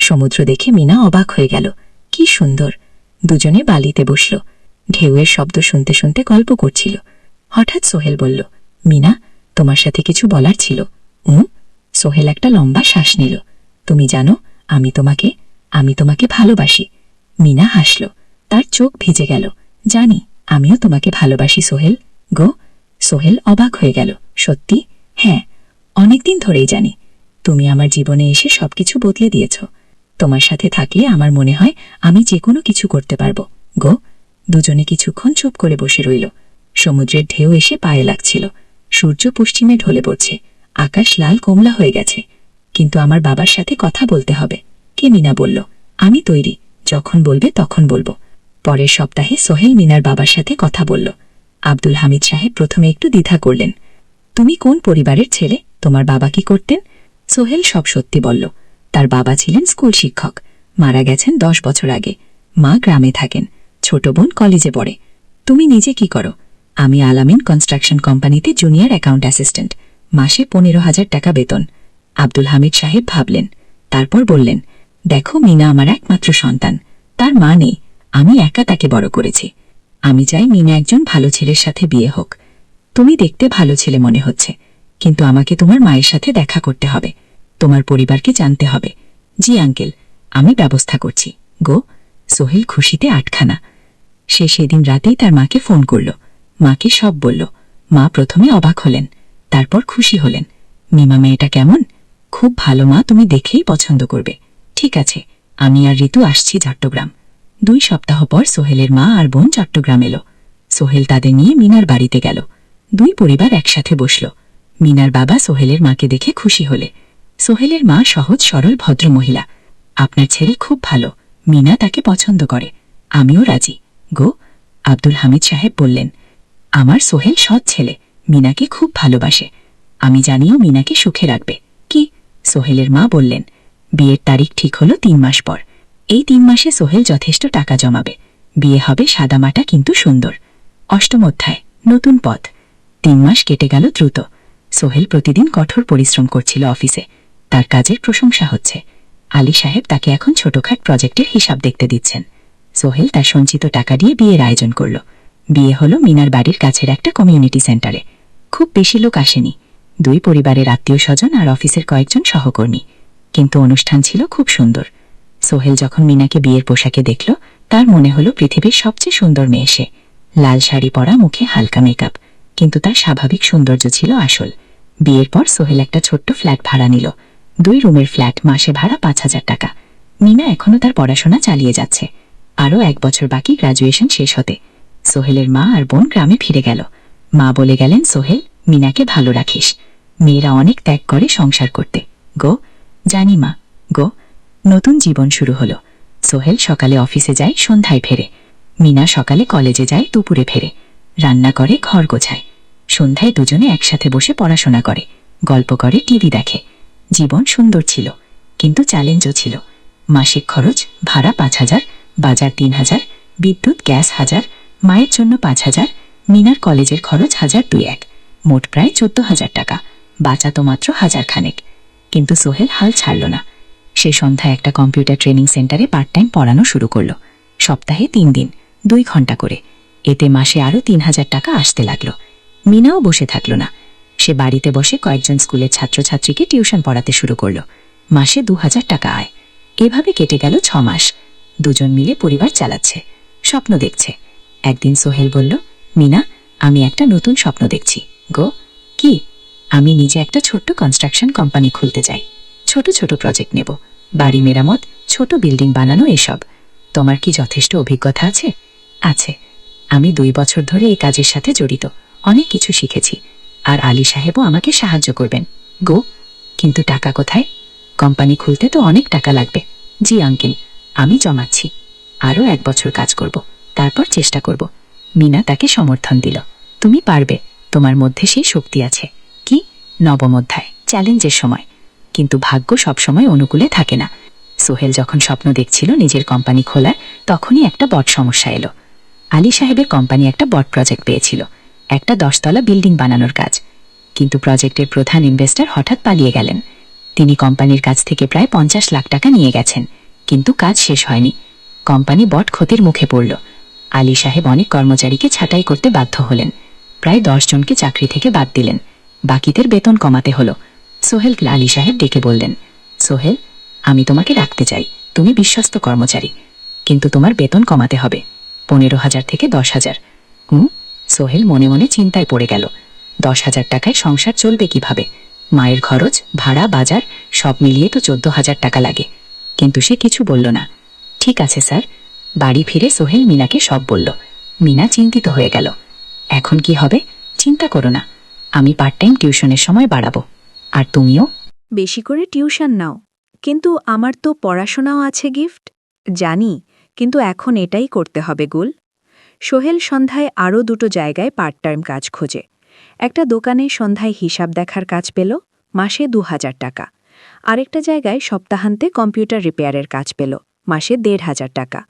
সমুদ্র দেখে মিনা অবাক হয়ে গেল। কি সুন্দর! দুজনে বালিতে বসল। ঢেউয়ের শব্দ শুনতে শুনতে গল্প করছিল। হঠাৎ সোহেল বলল, মিনা, তোমার সাথে কিছু বলার ছিল। সোহেল একটা লম্বা শ্বাস নিল। তুমি জানো, আমি তোমাকে ভালোবাসি। মিনা হাসল, তার চোখ ভিজে গেল। জানি, আমিও তোমাকে ভালোবাসি সোহেল। গো! সোহেল অবাক হয়ে গেল। সত্যি? হ্যাঁ, অনেকদিন ধরেই জানি। তুমি আমার জীবনে এসে সবকিছু বদলে দিয়েছ। তোমার সাথে থাকলে আমার মনে হয় আমি যে কোনো কিছু করতে পারবো। গো! দুজনে কিছুক্ষণ চুপ করে বসে রইল। সমুদ্রের ঢেউ এসে পায়ে লাগছিল। সূর্য পশ্চিমে ঢলে পড়ছে। আকাশ লাল কমলা হয়ে গেছে। কিন্তু আমার বাবার সাথে কথা বলতে হবে। কে? মিনা বলল, আমি তৈরি, যখন বলবে তখন বলবো। পরের সপ্তাহে সোহেল মিনার বাবার সাথে কথা বলল। আব্দুল হামিদ সাহেব প্রথমে একটু দ্বিধা করলেন। তুমি কোন পরিবারের ছেলে? তোমার বাবা কি করতেন? সোহেল সব সত্যি বলল। তার বাবা ছিলেন স্কুল শিক্ষক, মারা গেছেন 10 বছর আগে। মা গ্রামে থাকেন, ছোট বোন কলেজে পড়ে। তুমি নিজে কি করো? আমি আলামিন কনস্ট্রাকশন কোম্পানিতে জুনিয়র অ্যাকাউন্ট অ্যাসিস্ট্যান্ট, মাসে 15,000 টাকা বেতন। আব্দুল হামিদ সাহেব ভাবলেন, তারপর বললেন, দেখো, মিনা আমার একমাত্র সন্তান। তার মা নেই, আমি একা তাকে বড় করেছি। আমি চাই মিনা একজন ভালো ছেলের সাথে বিয়ে হোক। তুমি দেখতে ভালো ছেলে মনে হচ্ছে, কিন্তু আমাকে তোমার মায়ের সাথে দেখা করতে হবে। তোমার পরিবারকে জানতে হবে। জি আঙ্কেল, আমি ব্যবস্থা করছি। গো! সোহেল খুশিতে আটখানা। সে সেদিন রাতেই তার মাকে ফোন করল। মাকে সব বলল। মা প্রথমে অবাক হলেন, তারপর খুশি হলেন। মিমা মেয়েটা কেমন? খুব ভালো মা, তুমি দেখেই পছন্দ করবে। ঠিক আছে, আমি আর ঋতু আসছি চট্টগ্রাম। 2 সপ্তাহ পর সোহেলের মা আর বোন চট্টগ্রাম এলো। সোহেল তাদের নিয়ে মিনার বাড়িতে গেল। দুই পরিবার একসাথে বসল। মিনার বাবা সোহেলের মাকে দেখে খুশি হলে। সোহেলের মা সহজ সরল ভদ্র মহিলা। আপনার ছেলে খুব ভালো, মিনা তাকে পছন্দ করে, আমিও রাজি গো। আব্দুল হামিদ সাহেব বললেন, আমার সোহেল সৎ ছেলে, মিনাকে খুব ভালোবাসে, আমি জানিও মিনাকে সুখে রাখবে। কি? সোহেলের মা বললেন, বিয়ের তারিখ ঠিক হলো 3 মাস পর। এই 3 মাসে সোহেল যথেষ্ট টাকা জমাবে, বিয়ে হবে সাদামাটা কিন্তু সুন্দর। অষ্টম অধ্যায়, নতুন পথ। 3 মাস কেটে গেল দ্রুত। সোহেল প্রতিদিন কঠোর পরিশ্রম করছিল অফিসে, তার কাজের প্রশংসা হচ্ছে। আলী সাহেব তাকে এখন ছোটখাট প্রজেক্টের হিসাব দেখতে দিচ্ছেন। সোহেল তার সঞ্চিত টাকা দিয়ে বিয়ের আয়োজন করল। বিয়ে হলো মিনার বাড়ির কাছের একটা কমিউনিটি সেন্টারে। খুব বেশি লোক আসেনি, 2 পরিবারের আত্মীয় স্বজন আর অফিসের কয়েকজন সহকর্মী। কিন্তু অনুষ্ঠান ছিল খুব সুন্দর। সোহেল যখন মিনাকে বিয়ের পোশাকে দেখল, তার মনে হলো পৃথিবীর সবচেয়ে সুন্দর মেয়ে সে। লাল শাড়ি পরা, মুখে হালকা মেকআপ, কিন্তু তার স্বাভাবিক সৌন্দর্য ছিল আসল। বিয়ের পর সোহেল একটা ছোট্ট ফ্ল্যাট ভাড়া নিল। 2 রুমের ফ্ল্যাট, মাসে ভাড়া 5,000 টাকা। মিনা এখনও তার পড়াশোনা চালিয়ে যাচ্ছে। আরও 1 বছর বাকি গ্রাজুয়েশন শেষ হতে। সোহেলের মা আর বোন গ্রামে ফিরে গেল। মা বলে গেলেন, সোহেল, মিনাকে ভালো রাখিস, মেয়েরা অনেক ত্যাগ করে সংসার করতে গো। জানি মা গো। নতুন জীবন শুরু হলো। সোহেল সকালে অফিসে যায়, সন্ধ্যায় ফেরে। মিনা সকালে কলেজে যায়, দুপুরে ফেরে। রান্না করে, ঘর গোছায়। সন্ধ্যায় দুজনে একসাথে বসে পড়াশোনা করে, গল্প করে, টিভি দেখে। জীবন সুন্দর ছিল, কিন্তু চ্যালেঞ্জও ছিল। মাসিক খরচ, ভাড়া 5,000, বাজার 3,000, বিদ্যুৎ গ্যাস 1,000, মায়ের জন্য 5,000, মিনার কলেজের খরচ 1,000-2,1, মোট প্রায় 14,000 টাকা। বাঁচাতো মাত্র 1,000 খানেক। কিন্তু সোহেল হাল ছাড়ল না। সে সন্ধ্যায় একটা কম্পিউটার ট্রেনিং সেন্টারে পার্ট টাইম পড়ানো শুরু করল। সপ্তাহে 3 দিন, 2 ঘন্টা করে। এতে মাসে আরও 3,000 টাকা আসতে লাগলো। মিনাও বসে থাকল না। সে বাড়িতে বসে কয়েকজন স্কুলের ছাত্রছাত্রীকে টিউশন পড়াতে শুরু করল। মাসে 2,000 টাকা আয়। এভাবে কেটে গেল 6 মাস। দুজন মিলে পরিবার চালাচ্ছে, স্বপ্ন দেখছে। একদিন সোহেল বলল, মিনা, আমি একটা নতুন স্বপ্ন দেখছি গো। কি? আমি নিজে একটা ছোট্ট কনস্ট্রাকশন কোম্পানি খুলতে চাই। ছোট ছোট প্রজেক্ট নেব, বাড়ি মেরামত, ছোট বিল্ডিং বানানো, এসব। তোমার কি যথেষ্ট অভিজ্ঞতা আছে? আছে। আমি 2 বছর ধরে এই কাজের সাথে জড়িত, অনেক কিছু শিখেছি। আর আলী সাহেবও আমাকে সাহায্য করবেন গো। কিন্তু টাকা কোথায়? কোম্পানি খুলতে তো অনেক টাকা লাগবে। জি আঙ্কেল, আমি জমাচ্ছি। আরও 1 বছর কাজ করব, তারপর চেষ্টা করব। মিনা তাকে সমর্থন দিল। তুমি পারবে, তোমার মধ্যে সেই শক্তি আছে। কি? নবম অধ্যায়, চ্যালেঞ্জের সময়। কিন্তু ভাগ্য সবসময় অনুকূলে থাকে না। সোহেল যখন স্বপ্ন দেখছিল নিজের কোম্পানি খোলার, তখনই একটা বড় সমস্যা এলো। আলী সাহেবের কোম্পানি একটা বড় প্রজেক্ট পেয়েছিল, একটা 10 তলা বিল্ডিং বানানোর কাজ। কিন্তু প্রজেক্টের প্রধান ইনভেস্টর হঠাৎ পালিয়ে গেলেন। তিনি কোম্পানির কাছ থেকে প্রায় 50 লাখ টাকা নিয়ে গেছেন, কিন্তু কাজ শেষ হয়নি। কোম্পানি বড় ক্ষতির মুখে পড়ল। আলী সাহেব অনেক কর্মচারীকে ছাঁটাই করতে বাধ্য হলেন। প্রায় 10 জনকে চাকরি থেকে বাদ দিলেন। বাকিদের বেতন কমাতে হলো। সোহেলকে আলী সাহেব ডেকে বললেন, সোহেল, আমি তোমাকে রাখতে চাই, তুমি বিশ্বস্ত কর্মচারী, কিন্তু তোমার বেতন কমাতে হবে, 15,000 থেকে 10,000। সোহেল মনে মনে চিন্তায় পড়ে গেল। 10,000 টাকায় সংসার চলবে কিভাবে? মায়ের খরচ, ভাড়া, বাজার সব মিলিয়ে তো 14,000 টাকা লাগে। কিন্তু সে কিছু বলল না। ঠিক আছে স্যার। বাড়ি ফিরে সোহেল মিনাকে সব বলল। মিনা চিন্তিত হয়ে গেল। এখন কি হবে? চিন্তা করো না, আমি পার্ট টাইম টিউশনের সময় বাড়াবো। আর তুমিও বেশি করে টিউশন নাও। কিন্তু আমার তো পড়াশোনাও আছে গিফট। জানি, কিন্তু এখন এটাই করতে হবে গুল। সোহেল সন্ধ্যায় আরও 2টো জায়গায় পার্ট টাইম কাজ খোঁজে। একটা দোকানে সন্ধ্যায় হিসাব দেখার কাজ পেল, মাসে 2,000 টাকা। আরেকটা জায়গায় সপ্তাহান্তে কম্পিউটার রিপেয়ারের কাজ পেল, মাসে 1,500 টাকা।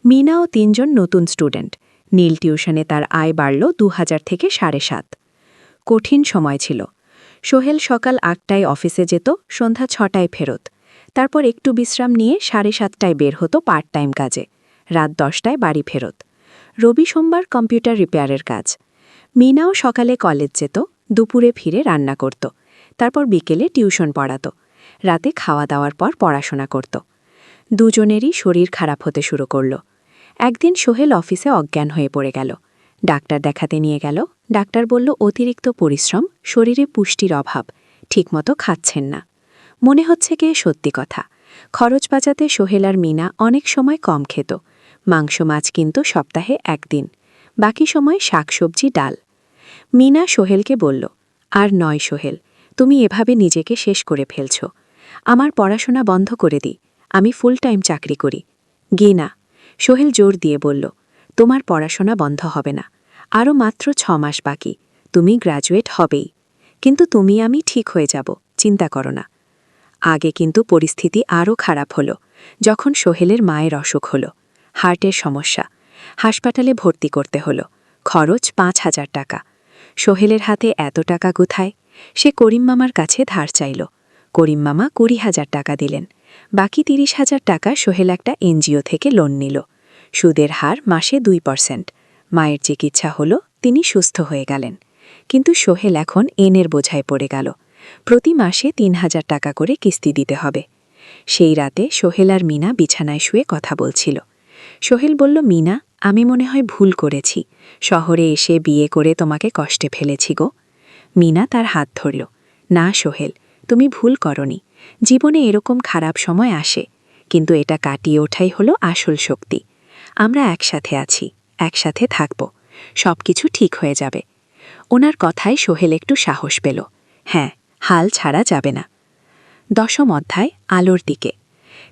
মিনা ও 3 জন নতুন স্টুডেন্ট। নীল টিউশনে তার আয় বাড়ল 2,000 থেকে 7,500। কঠিন সময় ছিল। সোহেল সকাল 8টায় অফিসে যেত, সন্ধ্যা 6টায় ফেরত। তারপর একটু বিশ্রাম নিয়ে 7:30টায় বের হতো পার্ট টাইম কাজে। রাত 10টায় বাড়ি ফেরত। রবি সোমবার কম্পিউটার রিপেয়ারের কাজ। মিনাও সকালে কলেজ যেত, দুপুরে ফিরে রান্না করত। তারপর বিকেলে টিউশন পড়াত। রাতে খাওয়া দাওয়ার পর পড়াশোনা করত। দুজনেরই শরীর খারাপ হতে শুরু করল। একদিন সোহেল অফিসে অজ্ঞান হয়ে পড়ে গেল। ডাক্তার দেখাতে নিয়ে গেল। ডাক্তার বলল, অতিরিক্ত পরিশ্রম, শরীরে পুষ্টির অভাব, ঠিকমতো খাচ্ছেন না। মনে হচ্ছে কে সত্যি কথা। খরচ বাঁচাতে সোহেল আর মিনা অনেক সময় কম খেত। মাংস মাছ কিন্তু সপ্তাহে 1 দিন। বাকি সময় শাকসবজি ডাল। মিনা সোহেলকে বলল, আর নয় সোহেল, তুমি এভাবে নিজেকে শেষ করে ফেলছ। আমার পড়াশোনা বন্ধ করে দিই, আমি ফুল টাইম চাকরি করি। গিনা, সোহেল জোর দিয়ে বলল, তোমার পড়াশোনা বন্ধ হবে না, আরও মাত্র 6 মাস বাকি, তুমি গ্র্যাজুয়েট হবেই। কিন্তু তুমি আমি ঠিক হয়ে যাব, চিন্তা করো না। আগে কিন্তু পরিস্থিতি আরও খারাপ হলো যখন সোহেলের মায়ের অসুখ হলো, হার্টের সমস্যা। হাসপাতালে ভর্তি করতে হলো, খরচ 5,000 টাকা। সোহেলের হাতে এত টাকা কোথায়? সে করিম মামার কাছে ধার চাইল। করিম মামা 20,000 টাকা দিলেন। বাকি 30,000 টাকা সোহেল একটা এনজিও থেকে লোন নিল। সুদের হার মাসে 2%। মায়ের চিকিৎসা হলো, তিনি সুস্থ হয়ে গেলেন। কিন্তু সোহেল এখন এনের বোঝায় পড়ে গেল। প্রতি মাসে 3,000 টাকা করে কিস্তি দিতে হবে। সেই রাতে সোহেল আর মিনা বিছানায় শুয়ে কথা বলছিল। সোহেল বলল, মিনা, আমি মনে হয় ভুল করেছি, শহরে এসে বিয়ে করে তোমাকে কষ্টে ফেলেছি গো। মিনা তার হাত ধরল। না সোহেল, তুমি ভুল করনি। জীবনে এরকম খারাপ সময় আসে, কিন্তু এটা কাটিয়ে ওঠাই হলো আসল শক্তি। আমরা একসাথে আছি, একসাথে থাকব, সব কিছু ঠিক হয়ে যাবে। ওনার কথায় সোহেল একটু সাহস পেল। হ্যাঁ, হাল ছাড়া যাবে না। 10ম অধ্যায়, আলোর দিকে।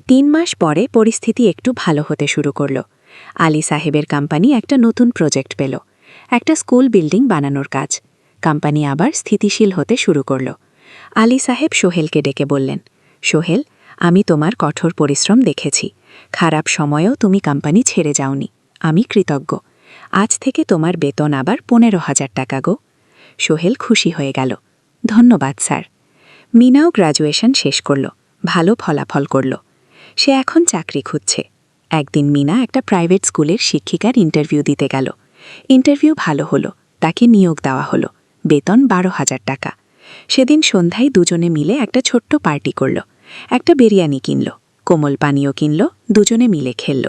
3 মাস পরে পরিস্থিতি একটু ভালো হতে শুরু করল। আলী সাহেবের কোম্পানি একটা নতুন প্রজেক্ট পেল, একটা স্কুল বিল্ডিং বানানোর কাজ। কোম্পানি আবার স্থিতিশীল হতে শুরু করল। আলী সাহেব সোহেলকে ডেকে বললেন, সোহেল, আমি তোমার কঠোর পরিশ্রম দেখেছি, খারাপ সময়েও তুমি কোম্পানি ছেড়ে যাওনি, আমি কৃতজ্ঞ। আজ থেকে তোমার বেতন আবার 15,000 টাকা গো। সোহেল খুশি হয়ে গেল। ধন্যবাদ স্যার। মিনাও গ্র্যাজুয়েশন শেষ করল, ভালো ফলাফল করল। সে এখন চাকরি খুঁজছে। একদিন মিনা একটা প্রাইভেট স্কুলের শিক্ষিকার ইন্টারভিউ দিতে গেল। ইন্টারভিউ ভালো হলো, তাকে নিয়োগ দেওয়া হলো, বেতন 12,000 টাকা। সেদিন সন্ধ্যায় দুজনে মিলে একটা ছোট্ট পার্টি করল। একটা বিরিয়ানি কিনল, কোমল পানীয় কিনল, দুজনে মিলে খেলল।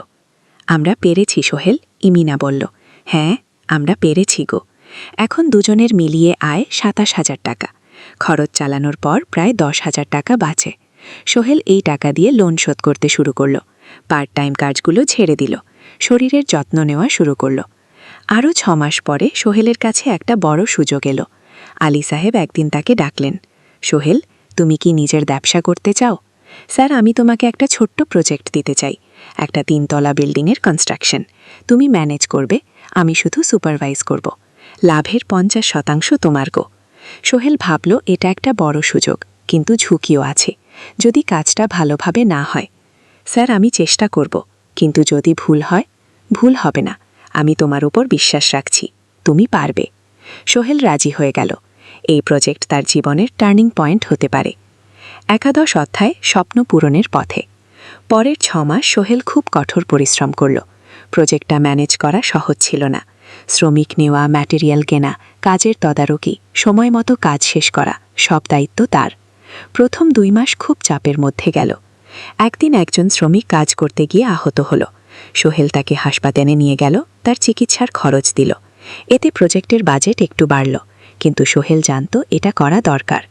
আমরা পেরেছি সোহেল, ইমিনা বলল। হ্যাঁ, আমরা পেরেছি গো। এখন দুজনের মিলিয়ে আয় 27,000 টাকা। খরচ চালানোর পর প্রায় 10,000 টাকা বাঁচে। সোহেল এই টাকা দিয়ে লোন শোধ করতে শুরু করল, পার্ট টাইম কাজগুলো ছেড়ে দিল, শরীরের যত্ন নেওয়া শুরু করল। আরও 6 মাস পরে সোহেলের কাছে একটা বড় সুযোগ এলো। আলী সাহেব একদিন তাকে ডাকলেন। সোহেল, তুমি কি নিজের ব্যবসা করতে চাও? স্যার, আমি তোমাকে একটা ছোট্ট প্রজেক্ট দিতে চাই, একটা 3 তলা বিল্ডিংয়ের কনস্ট্রাকশন। তুমি ম্যানেজ করবে, আমি শুধু সুপারভাইজ করব। লাভের 50% তোমার গো। সোহেল ভাবল এটা একটা বড় সুযোগ, কিন্তু ঝুঁকিও আছে। যদি কাজটা ভালোভাবে না হয়? স্যার, আমি চেষ্টা করব, কিন্তু যদি ভুল হয়? ভুল হবে না, আমি তোমার উপর বিশ্বাস রাখছি, তুমি পারবে। সোহেল রাজি হয়ে গেল। এই প্রজেক্ট তার জীবনের টার্নিং পয়েন্ট হতে পারে। 11 অধ্যায়, স্বপ্ন পূরণের পথে। পরের 6 মাস সোহেল খুব কঠোর পরিশ্রম করল। প্রজেক্টটা ম্যানেজ করা সহজ ছিল না। শ্রমিক নেওয়া, ম্যাটেরিয়াল কেনা, কাজের তদারকি, সময় মতো কাজ শেষ করা, সব দায়িত্ব তার। প্রথম 2 মাস খুব চাপের মধ্যে গেল। একদিন একজন শ্রমিক কাজ করতে গিয়ে আহত হল। সোহেল তাকে হাসপাতালে নিয়ে গেল, তার চিকিৎসার খরচ দিল। এতে প্রজেক্টের বাজেট একটু বাড়ল, কিন্তু সোহেল জানত এটা করা দরকার।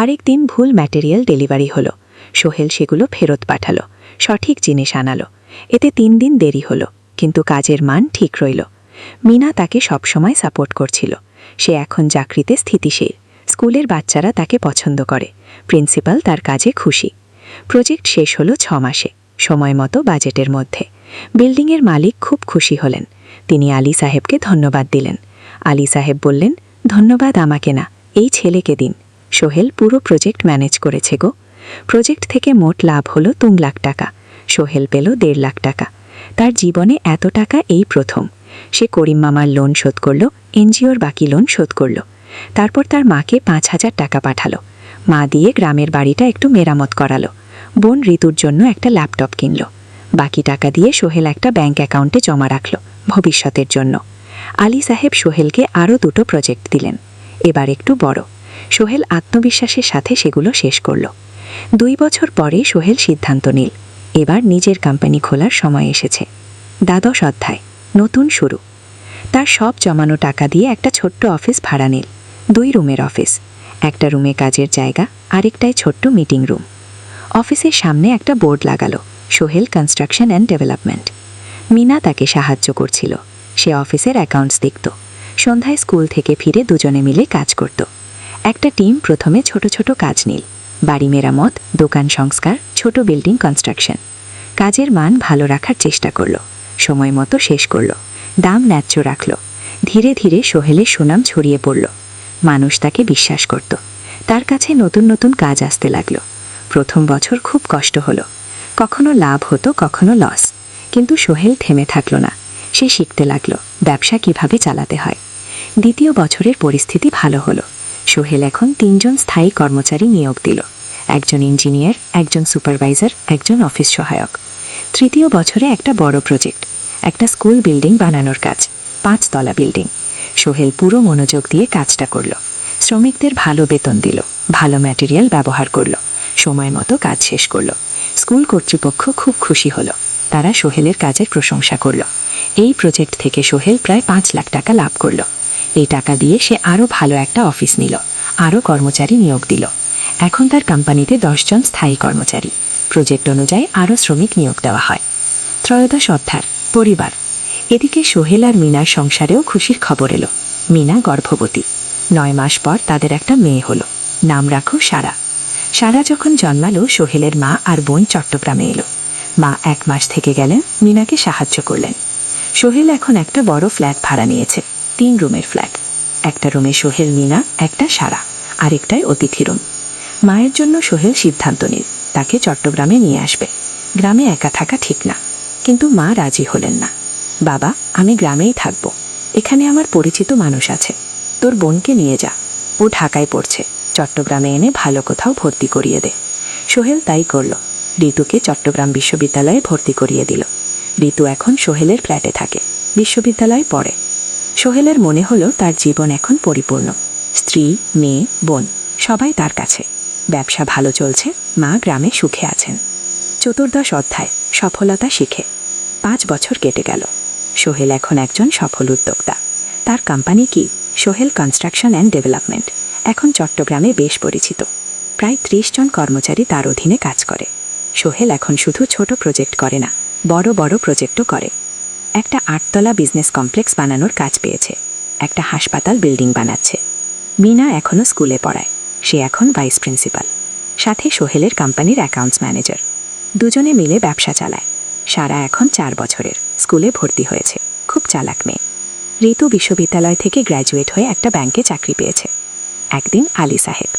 আরেকদিন ভুল ম্যাটেরিয়াল ডেলিভারি হলো। সোহেল সেগুলো ফেরত পাঠালো, সঠিক জিনিস আনালো। এতে 3 দিন দেরি হলো, কিন্তু কাজের মান ঠিক রইল। মিনা তাকে সবসময় সাপোর্ট করছিল। সে এখন চাকরিতে স্থিতিশীল, স্কুলের বাচ্চারা তাকে পছন্দ করে, প্রিন্সিপাল তার কাজে খুশি। প্রজেক্ট শেষ হলো 6 মাসে, সময় মতো বাজেটের মধ্যে। বিল্ডিংয়ের মালিক খুব খুশি হলেন। তিনি আলী সাহেবকে ধন্যবাদ দিলেন। আলী সাহেব বললেন, ধন্যবাদ আমাকে না, এই ছেলেকে দিন। সোহেল পুরো প্রজেক্ট ম্যানেজ করেছে গো। প্রজেক্ট থেকে মোট লাভ হলো 3 লাখ টাকা। সোহেল পেল 1.5 লাখ টাকা। তার জীবনে এত টাকা এই প্রথম। সে করিম মামার লোন শোধ করল, এনজিওর বাকি লোন শোধ করল। তারপর তার মাকে 5,000 টাকা পাঠালো। মা দিয়ে গ্রামের বাড়িটা একটু মেরামত করালো। বোন ঋতুর জন্য একটা ল্যাপটপ কিনল। বাকি টাকা দিয়ে সোহেল একটা ব্যাংক অ্যাকাউন্টে জমা রাখল, ভবিষ্যতের জন্য। আলী সাহেব সোহেলকে আরও 2টো প্রজেক্ট দিলেন, এবার একটু বড়। সোহেল আত্মবিশ্বাসের সাথে সেগুলো শেষ করল। 2 বছর পরে সোহেল সিদ্ধান্ত নিল, এবার নিজের কোম্পানি খোলার সময় এসেছে। 12 অধ্যায়, নতুন শুরু। তার সব জমানো টাকা দিয়ে একটা ছোট্ট অফিস ভাড়া নিল। 2 রুমের অফিস, একটা রুমে কাজের জায়গা, আরেকটায় ছোট্ট মিটিং রুম। অফিসের সামনে একটা বোর্ড লাগালো, Sohel construction and development. Mina তাকে সাহায্য করছিল। সে অফিসের অ্যাকাউন্টস দেখত। সন্ধ্যায় স্কুল থেকে ফিরে দুজনে মিলে কাজ করত। একটা টিম প্রথমে ছোট ছোট কাজ নিল, বাড়ি মেরামত, দোকান সংস্কার, ছোট বিল্ডিং কনস্ট্রাকশন। কাজের মান ভালো রাখার চেষ্টা করল, সময় মতো শেষ করল, দাম ন্যায্য রাখল। ধীরে ধীরে সোহেলের সুনাম ছড়িয়ে পড়ল। মানুষ তাকে বিশ্বাস করত। তার কাছে নতুন নতুন কাজ আসতে লাগলো। প্রথম বছর খুব কষ্ট হলো, কখনো লাভ হতো, কখনো লস। কিন্তু সোহেল থেমে থাকলো না। সে শিখতে লাগলো ব্যবসা কিভাবে চালাতে হয়। দ্বিতীয় বছরের পরিস্থিতি ভালো হলো। সোহেল এখন 3 জন স্থায়ী কর্মচারী নিয়োগ দিল, একজন ইঞ্জিনিয়ার, একজন সুপারভাইজার, একজন অফিস সহায়ক। তৃতীয় বছরে একটা বড় প্রজেক্ট, একটা স্কুল বিল্ডিং বানানোর কাজ, 5 তলা বিল্ডিং। সোহেল পুরো মনোযোগ দিয়ে কাজটা করল। শ্রমিকদের ভালো বেতন দিল, ভালো ম্যাটেরিয়াল ব্যবহার করল, সময় মতো কাজ শেষ করল। স্কুল কর্তৃপক্ষ খুব খুশি হলো। তারা সোহেলের কাজের প্রশংসা করল। এই প্রজেক্ট থেকে সোহেল প্রায় 5 লাখ টাকা লাভ করল। এই টাকা দিয়ে সে আরও ভালো একটা অফিস নিল, আরও কর্মচারী নিয়োগ দিল। এখন তার কোম্পানিতে 10 জন স্থায়ী কর্মচারী। প্রজেক্ট অনুযায়ী আরও শ্রমিক নিয়োগ দেওয়া হয়। ত্রয়োদশ অধ্যায়, পরিবার। এদিকে সোহেল আর মিনার সংসারেও খুশির খবর এলো। মিনা গর্ভবতী। 9 মাস পর তাদের একটা মেয়ে হলো। নাম রাখো সারা। সারা যখন জন্মালো, সোহেলের মা আর বোন চট্টগ্রামে এলো। মা 1 মাস থেকে গেলেন, মিনাকে সাহায্য করলেন। সোহেল এখন একটা বড় ফ্ল্যাট ভাড়া নিয়েছে, 3 রুমের ফ্ল্যাট। একটা রুমে সোহেল, মিনা, একটা সারা, আরেকটায় অতিথি রুম। মায়ের জন্য সোহেল সিদ্ধান্ত নিল তাকে চট্টগ্রামে নিয়ে আসবে। গ্রামে একা থাকা ঠিক না। কিন্তু মা রাজি হলেন না। বাবা, আমি গ্রামেই থাকবো, এখানে আমার পরিচিত মানুষ আছে। তোর বোনকে নিয়ে যা, ও ঢাকায় পড়ছে, চট্টগ্রামে এনে ভালো কোথাও ভর্তি করিয়ে দে। সোহেল তাই করল। ঋতুকে চট্টগ্রাম বিশ্ববিদ্যালয়ে ভর্তি করিয়ে দিল। ঋতু এখন সোহেলের ফ্ল্যাটে থাকে, বিশ্ববিদ্যালয়ে পড়ে। সোহেলের মনে হলো তার জীবন এখন পরিপূর্ণ। স্ত্রী, মেয়ে, বোন সবাই তার কাছে। ব্যবসা ভালো চলছে, মা গ্রামে সুখে আছেন। চতুর্দশ অধ্যায়, সফলতা শিখে। 5 বছর কেটে গেল। সোহেল এখন একজন সফল উদ্যোক্তা। তার কোম্পানি কি? Sohel construction and development. এখন চট্টগ্রামে বেশ পরিচিত। প্রায় 30 জন কর্মচারী তার অধীনে কাজ করে। সোহেল এখন শুধু ছোট প্রজেক্ট করে না, বড় বড় প্রজেক্টও করে। একটা 8 তলা বিজনেস কমপ্লেক্স বানানোর কাজ পেয়েছে, একটা হাসপাতাল বিল্ডিং বানাচ্ছে। মিনা এখনও স্কুলে পড়ায়, সে এখন ভাইস প্রিন্সিপাল। সাথে সোহেলের কোম্পানির অ্যাকাউন্টস ম্যানেজার। দুজনে মিলে ব্যবসা চালায়। সারা এখন 4 বছরের, স্কুলে ভর্তি হয়েছে, খুব চালাক মেয়ে। ঋতু বিশ্ববিদ্যালয় থেকে গ্র্যাজুয়েট হয়ে একটা ব্যাংকে চাকরি পেয়েছে। একদিন আলী সাহেব